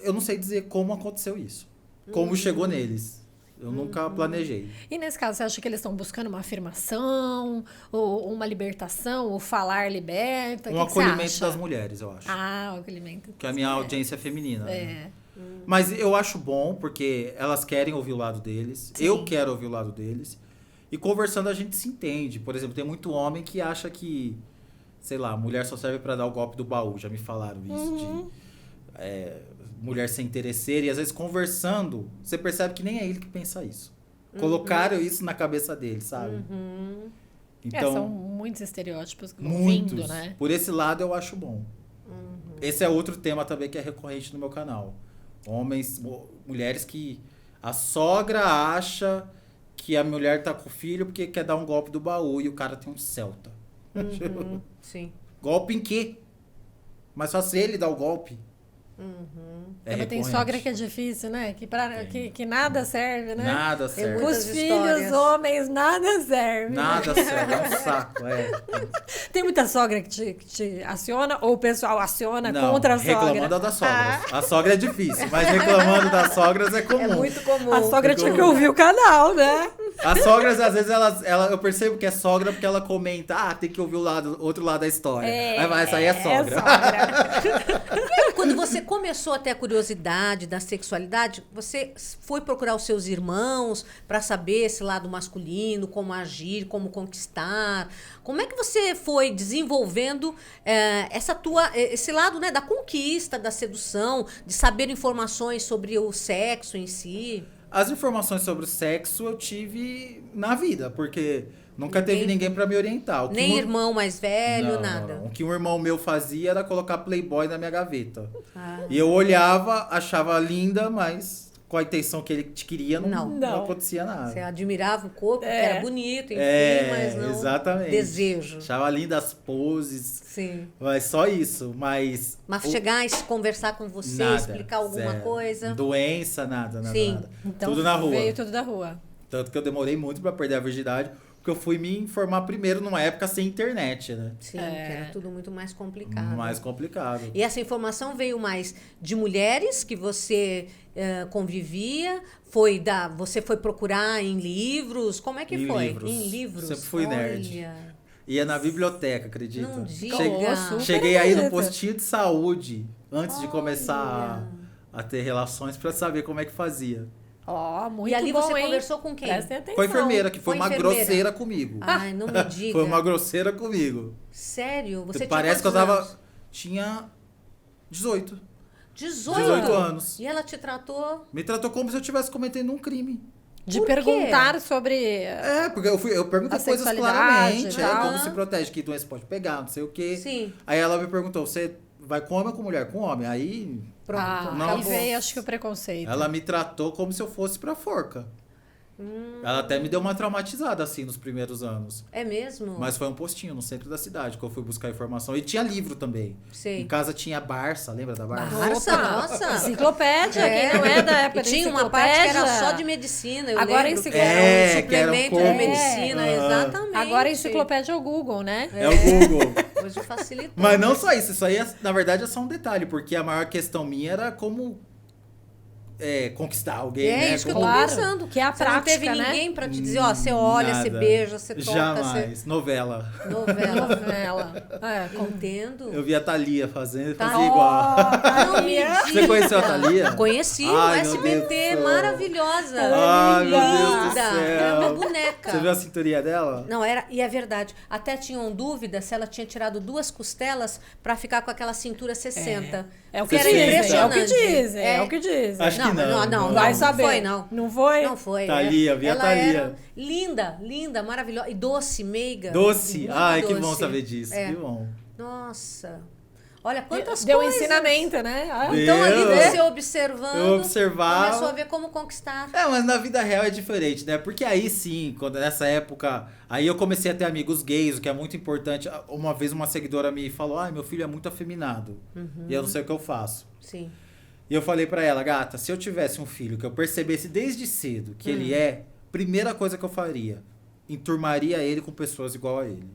eu não sei dizer como aconteceu isso, como chegou neles. Eu nunca planejei. E nesse caso, você acha que eles estão buscando uma afirmação, ou uma libertação, ou falar liberta? Um O que que você acolhimento acha? das mulheres, eu acho. Ah, o acolhimento. Que a minha audiência é feminina. né? É. Mas eu acho bom, porque elas querem ouvir o lado deles. Sim. Eu quero ouvir o lado deles. E conversando a gente se entende. Por exemplo, tem muito homem que acha que, sei lá, mulher só serve pra dar o golpe do baú. Já me falaram isso. Mulher ser interesseira. E às vezes conversando, você percebe que nem é ele que pensa isso. Colocaram isso na cabeça deles, sabe? Então, são muitos estereótipos que vão muitos. vindo, né? Por esse lado eu acho bom. Esse é outro tema também que é recorrente no meu canal. Mulheres que a sogra acha que a mulher tá com o filho porque quer dar um golpe do baú e o cara tem um Celta. Sim. Golpe em quê? Mas só se ele dá o golpe. É Mas tem recorrente. sogra que é difícil, né? Que nada serve, né? Nada Tem serve. muitas Os filhos, histórias. homens, nada serve. Nada serve. É um saco, Tem muita sogra que te aciona ou o pessoal aciona Não, contra a sogra? reclamando das sogras. A sogra é difícil, mas reclamando das sogras é comum. É muito comum. A sogra Ficou- tinha que ouvir o canal, né? As sogras, às vezes, eu percebo que é sogra porque ela comenta, tem que ouvir outro lado da história. Aí essa aí é sogra. Quando você começou a ter a curiosidade da sexualidade, você foi procurar os seus irmãos para saber esse lado masculino, como agir, como conquistar. Como é que você foi desenvolvendo esse lado, né, da conquista, da sedução, de saber informações sobre o sexo em si? As informações sobre o sexo eu tive na vida, porque nunca teve ninguém pra me orientar. Nem irmão mais velho, nada. Não. O que um irmão meu fazia era colocar Playboy na minha gaveta. E eu olhava, achava linda, mas com a intenção que ele queria, não acontecia nada. Você admirava o corpo, que era bonito, enfim, mas não exatamente. desejo. Achava linda as poses, Sim. mas só isso. Mas chegar e conversar com você, nada, explicar alguma zero. coisa. Doença, nada. Sim. Então, tudo na rua. veio tudo da rua. Tanto que eu demorei muito pra perder a virgindade, porque eu fui me informar primeiro numa época sem internet, né? Sim, que era tudo muito mais complicado. Mais complicado. E essa informação veio mais de mulheres que você convivia? Você foi procurar em livros? Como é que Em foi? livros. Em livros. Sempre fui nerd. Olha, Ia na biblioteca, acredita? não diga. Super Cheguei aí no acredito. postinho de saúde, antes de começar a ter relações, pra saber como é que fazia. Ó, muito E ali bom, você hein? conversou com quem? Prestem atenção. Com a enfermeira, que foi Foi uma enfermeira. grosseira comigo. Ai, não me diga. Foi uma grosseira comigo. Sério? Você Parece que tinha eu quantos tava... anos? Tinha 18. 18 anos. E ela te tratou... Me tratou como se eu estivesse cometendo um crime. De Por quê? perguntar sobre... Porque eu perguntei A coisas sexualidade claramente. e tal. Como se protege, que doença pode pegar, não sei o quê. Sim. Aí ela me perguntou, você vai com homem ou com mulher? Com homem. Aí Pronto. não, aí veio, acho que o preconceito. ela me tratou como se eu fosse pra forca. Ela até me deu uma traumatizada, assim, nos primeiros anos. É mesmo? Mas foi um postinho no centro da cidade que eu fui buscar informação. E tinha livro também. Sei. Em casa tinha Barça, lembra da Barça? Barça, nossa. Enciclopédia, quem não é da época E da tinha uma parte que era enciclopédia. só de medicina. Eu Agora lembro que enciclopédia. era um É, que era um suplemento de combo. medicina, exatamente. Agora a enciclopédia é o Google, né? É o Google. Hoje facilitou. Mas não só isso. Isso aí, na verdade, é só um detalhe. Porque a maior questão minha era como conquistar alguém, né? Isso que eu tô Como- Claro, pensando. que é a Você não teve prática, né? ninguém pra te dizer, ó, você olha, você Nada. beija, você toca, Jamais. Novela. você... Novela. Novela. Entendo. Eu vi a Thalia fazendo e Tá. fazia igual. Não me diga. Você conheceu a Thalia? Conheci Ai, o meu Deus do SBT, céu. maravilhosa. Ai, meu Deus do Linda. céu. Era uma boneca. Você viu a cinturinha dela? Não, e é verdade. Até tinham dúvida se ela tinha tirado 2 costelas pra ficar com aquela cintura 60. É o Que que era dizem, impressionante. é o que dizem, é o que dizem. Acho que não. Não Vai saber. foi, não. Não foi? Não foi. Thalia, vi a Ela Thalia. era linda, linda, maravilhosa. E doce, meiga. Doce. Muito Ai, que bom doce. saber disso. É. Que bom. Nossa. Olha quantas Deu coisas. ensinamento, né? Ah, Então ali Deu. você observando, Eu observava. começou a ver como conquistar. Mas na vida real é diferente, né? Porque aí sim, quando nessa época, aí eu comecei a ter amigos gays, o que é muito importante. Uma vez uma seguidora me falou, meu filho é muito afeminado. E eu não sei o que eu faço. Sim. E eu falei pra ela, gata, se eu tivesse um filho que eu percebesse desde cedo que ele primeira coisa que eu faria, enturmaria ele com pessoas igual a ele.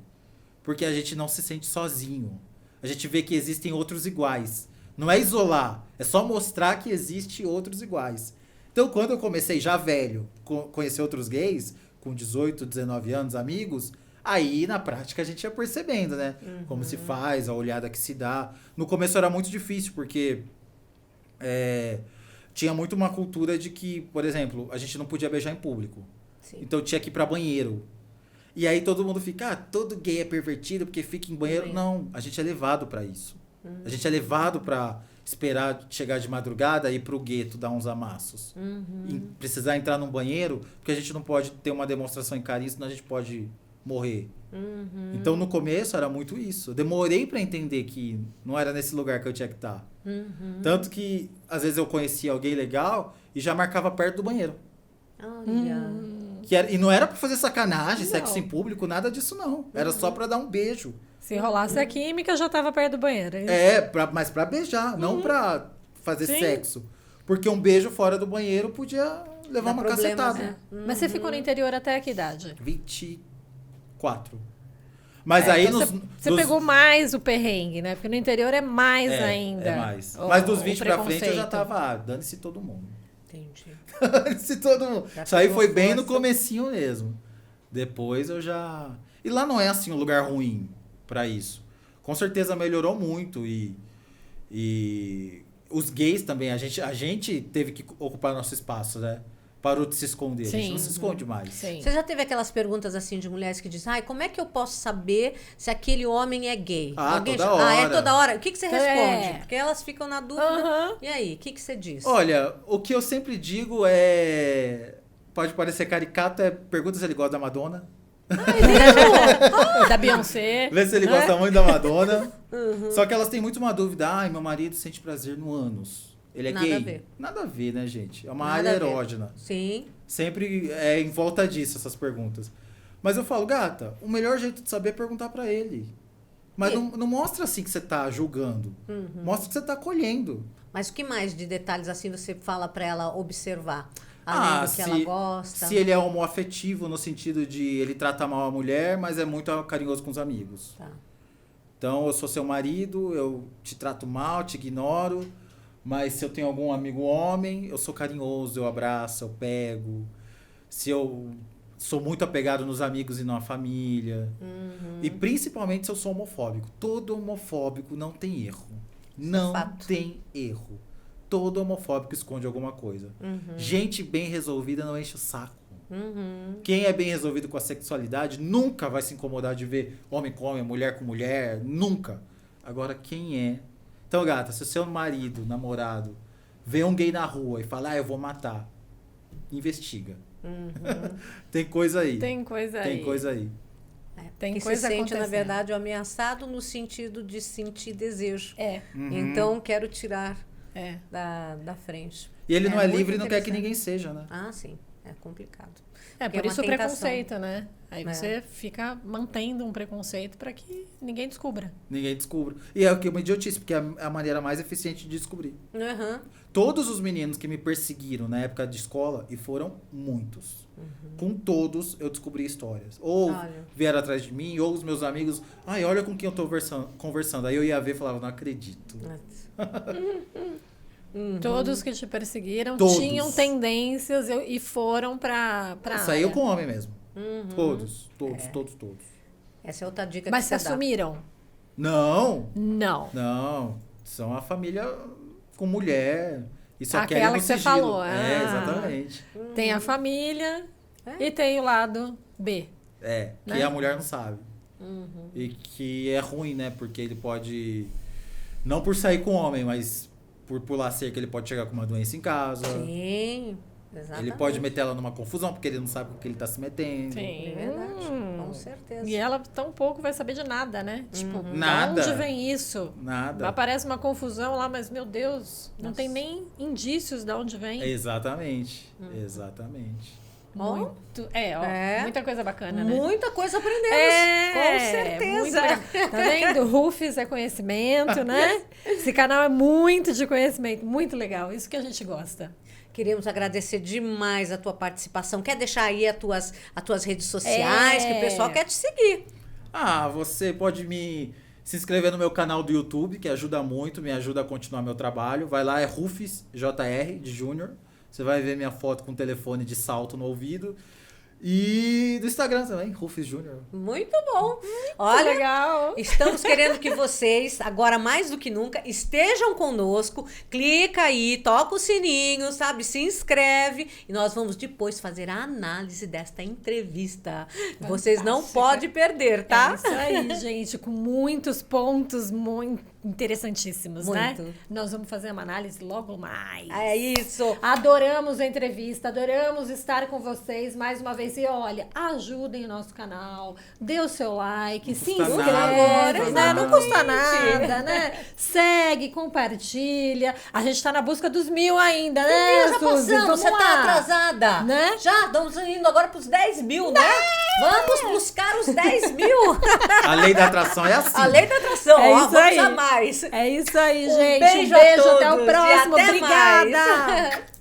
Porque a gente não se sente sozinho. A gente vê que existem outros iguais. Não é isolar, é só mostrar que existe outros iguais. Então, quando eu comecei já velho, conhecer outros gays, com 18, 19 anos, amigos, aí na prática a gente ia percebendo, né? Como se faz, a olhada que se dá. No começo era muito difícil, porque tinha muito uma cultura de que, por exemplo, a gente não podia beijar em público. Sim. Então tinha que ir pra banheiro. E aí todo mundo fica, todo gay é pervertido porque fica em banheiro. Não, a gente é levado pra isso. A gente é levado pra esperar chegar de madrugada e ir pro gueto dar uns amassos. E precisar entrar num banheiro, porque a gente não pode ter uma demonstração em carinho, senão a gente pode morrer. Então, no começo, era muito isso. Eu demorei pra entender que não era nesse lugar que eu tinha que estar. Tanto que, às vezes, eu conhecia alguém legal e já marcava perto do banheiro. Olha. E não era pra fazer sacanagem, Não. sexo em público, nada disso, não. Era só pra dar um beijo. Se rolasse a química, já tava perto do banheiro. Mas pra beijar, não pra fazer Sim. sexo. Porque um beijo fora do banheiro podia levar Dá uma problemas, cacetada. né? Mas você ficou no interior até que idade? 24. Mas aí então você pegou mais o perrengue, né? Porque no interior é mais ainda. É mais. o- Mas dos o 20 pra frente eu já preconceito. tava, dane-se todo mundo. Entendi. Dane-se todo mundo. Já Isso aí pegou foi bem no força. comecinho mesmo. Depois eu já... E lá não é assim um lugar ruim pra isso. Com certeza melhorou muito e os gays também, a gente teve que ocupar nosso espaço, né? Parou de se esconder. A gente Sim. não se esconde mais. Sim. Você já teve aquelas perguntas assim de mulheres que dizem, ai, como é que eu posso saber se aquele homem é gay? Ah, toda Ah, é hora. toda hora? O que você responde? É. Porque elas ficam na dúvida. Aham. E aí, o que você diz? Olha, o que eu sempre digo é... Pode parecer caricato, é pergunta se ele gosta da Madonna. Da Beyoncé. Vê se ele né? gosta muito da Madonna. Só que elas têm muito uma dúvida. Ai, meu marido sente prazer no ânus. Ele é Nada gay? a ver. Nada a ver, né, gente? É uma Nada área a ver. erógena. Sim. Sempre é em volta disso, essas perguntas. Mas eu falo, gata, o melhor jeito de saber é perguntar pra ele. Mas E- não mostra assim que você tá julgando. Mostra que você tá acolhendo. Mas o que mais de detalhes assim você fala pra ela observar? Além do que ela gosta. se ele é homoafetivo no sentido de ele trata mal a mulher, mas é muito carinhoso com os amigos. Tá. Então, eu sou seu marido, eu te trato mal, te ignoro, mas se eu tenho algum amigo homem, eu sou carinhoso, eu abraço, eu pego. Se eu sou muito apegado nos amigos e na família. E principalmente se eu sou homofóbico. Todo homofóbico não tem erro. Não fato. tem erro. Todo homofóbico esconde alguma coisa. Gente bem resolvida não enche o saco. Quem é bem resolvido com a sexualidade nunca vai se incomodar de ver homem com homem, mulher com mulher. Nunca. Agora, quem é... Então, gata, se o seu marido, namorado, vê um gay na rua e fala, eu vou matar, investiga. Tem coisa aí. Tem coisa aí. Tem coisa aí. Tem que coisa se sente, na acontecendo. verdade, ameaçado no sentido de sentir desejo. É, Então, quero tirar é. da frente. E ele não é muito livre e não quer que interessante. ninguém seja, né? Ah, sim. É complicado. É, Porque por é isso uma o tentação. preconceito, né? Aí É. você fica mantendo um preconceito pra que ninguém descubra. Ninguém descobre. E é o que é uma idiotice, porque é a maneira mais eficiente de descobrir. Aham. Todos os meninos que me perseguiram na época de escola, e foram muitos, com todos eu descobri histórias. Ou Olha. vieram atrás de mim, ou os meus amigos, ai, olha com quem eu tô conversando. Aí eu ia ver e falava, não acredito. Todos que te perseguiram Todos. tinham tendências e foram pra Saiu área. com homem mesmo. Uhum. Todos. Essa é outra dica Mas que se você dá. assumiram? Não, Não. não. São a família com mulher. E só querem Aquela no que você sigilo. falou. É, Ah. exatamente. Tem a família É. e tem o lado B. É, que Né? a mulher não sabe. E que é ruim, né? Porque ele pode... Não por sair com homem, mas por pular cerca, ele pode chegar com uma doença em casa. Sim, exatamente. Ele pode meter ela numa confusão, porque ele não sabe com o que ele tá se metendo. É verdade, com certeza. E ela tão pouco vai saber de nada, né? Tipo, Nada. de onde vem isso? Nada. Aparece uma confusão lá, mas meu Deus, não tem nem indícios de onde vem. Exatamente. Exatamente. Muito. É, ó. É. Muita coisa bacana, né? Muita coisa aprendemos. É, com certeza. muito legal. Tá vendo? Rufus é conhecimento, né? Esse canal é muito de conhecimento, muito legal. Isso que a gente gosta. Queremos agradecer demais a tua participação. Quer deixar aí as tuas redes sociais, que o pessoal quer te seguir. Ah, você pode se inscrever no meu canal do YouTube, que ajuda muito, me ajuda a continuar meu trabalho. Vai lá, é Rufus JR, de Júnior. Você vai ver minha foto com o telefone de salto no ouvido. E do Instagram também, Rufus Júnior. Muito bom. Olha, legal. estamos querendo que vocês, agora mais do que nunca, estejam conosco. Clica aí, toca o sininho, sabe? Se inscreve. E nós vamos depois fazer a análise desta entrevista. Vocês não podem perder, tá? É isso aí, gente. Com muitos pontos muito interessantíssimos, né? Muito. Nós vamos fazer uma análise logo mais. É isso. Adoramos a entrevista, adoramos estar com vocês mais uma vez. E olha, ajudem o nosso canal, dê o seu like, se custa inscreve, nada, né? Não custa exatamente. nada, né? Segue, compartilha. A gente tá na busca dos 1000 ainda, né, Já Suzy? passamos, Vamos você lá. tá atrasada. Né? Já, estamos indo agora pros 10 mil, né? Vamos buscar os 10 mil. A lei da atração é assim. A lei da atração, É ó, isso vamos aí. a mais. É isso aí, Um gente. beijo Um beijo, a até o todos e próximo. até Obrigada. mais.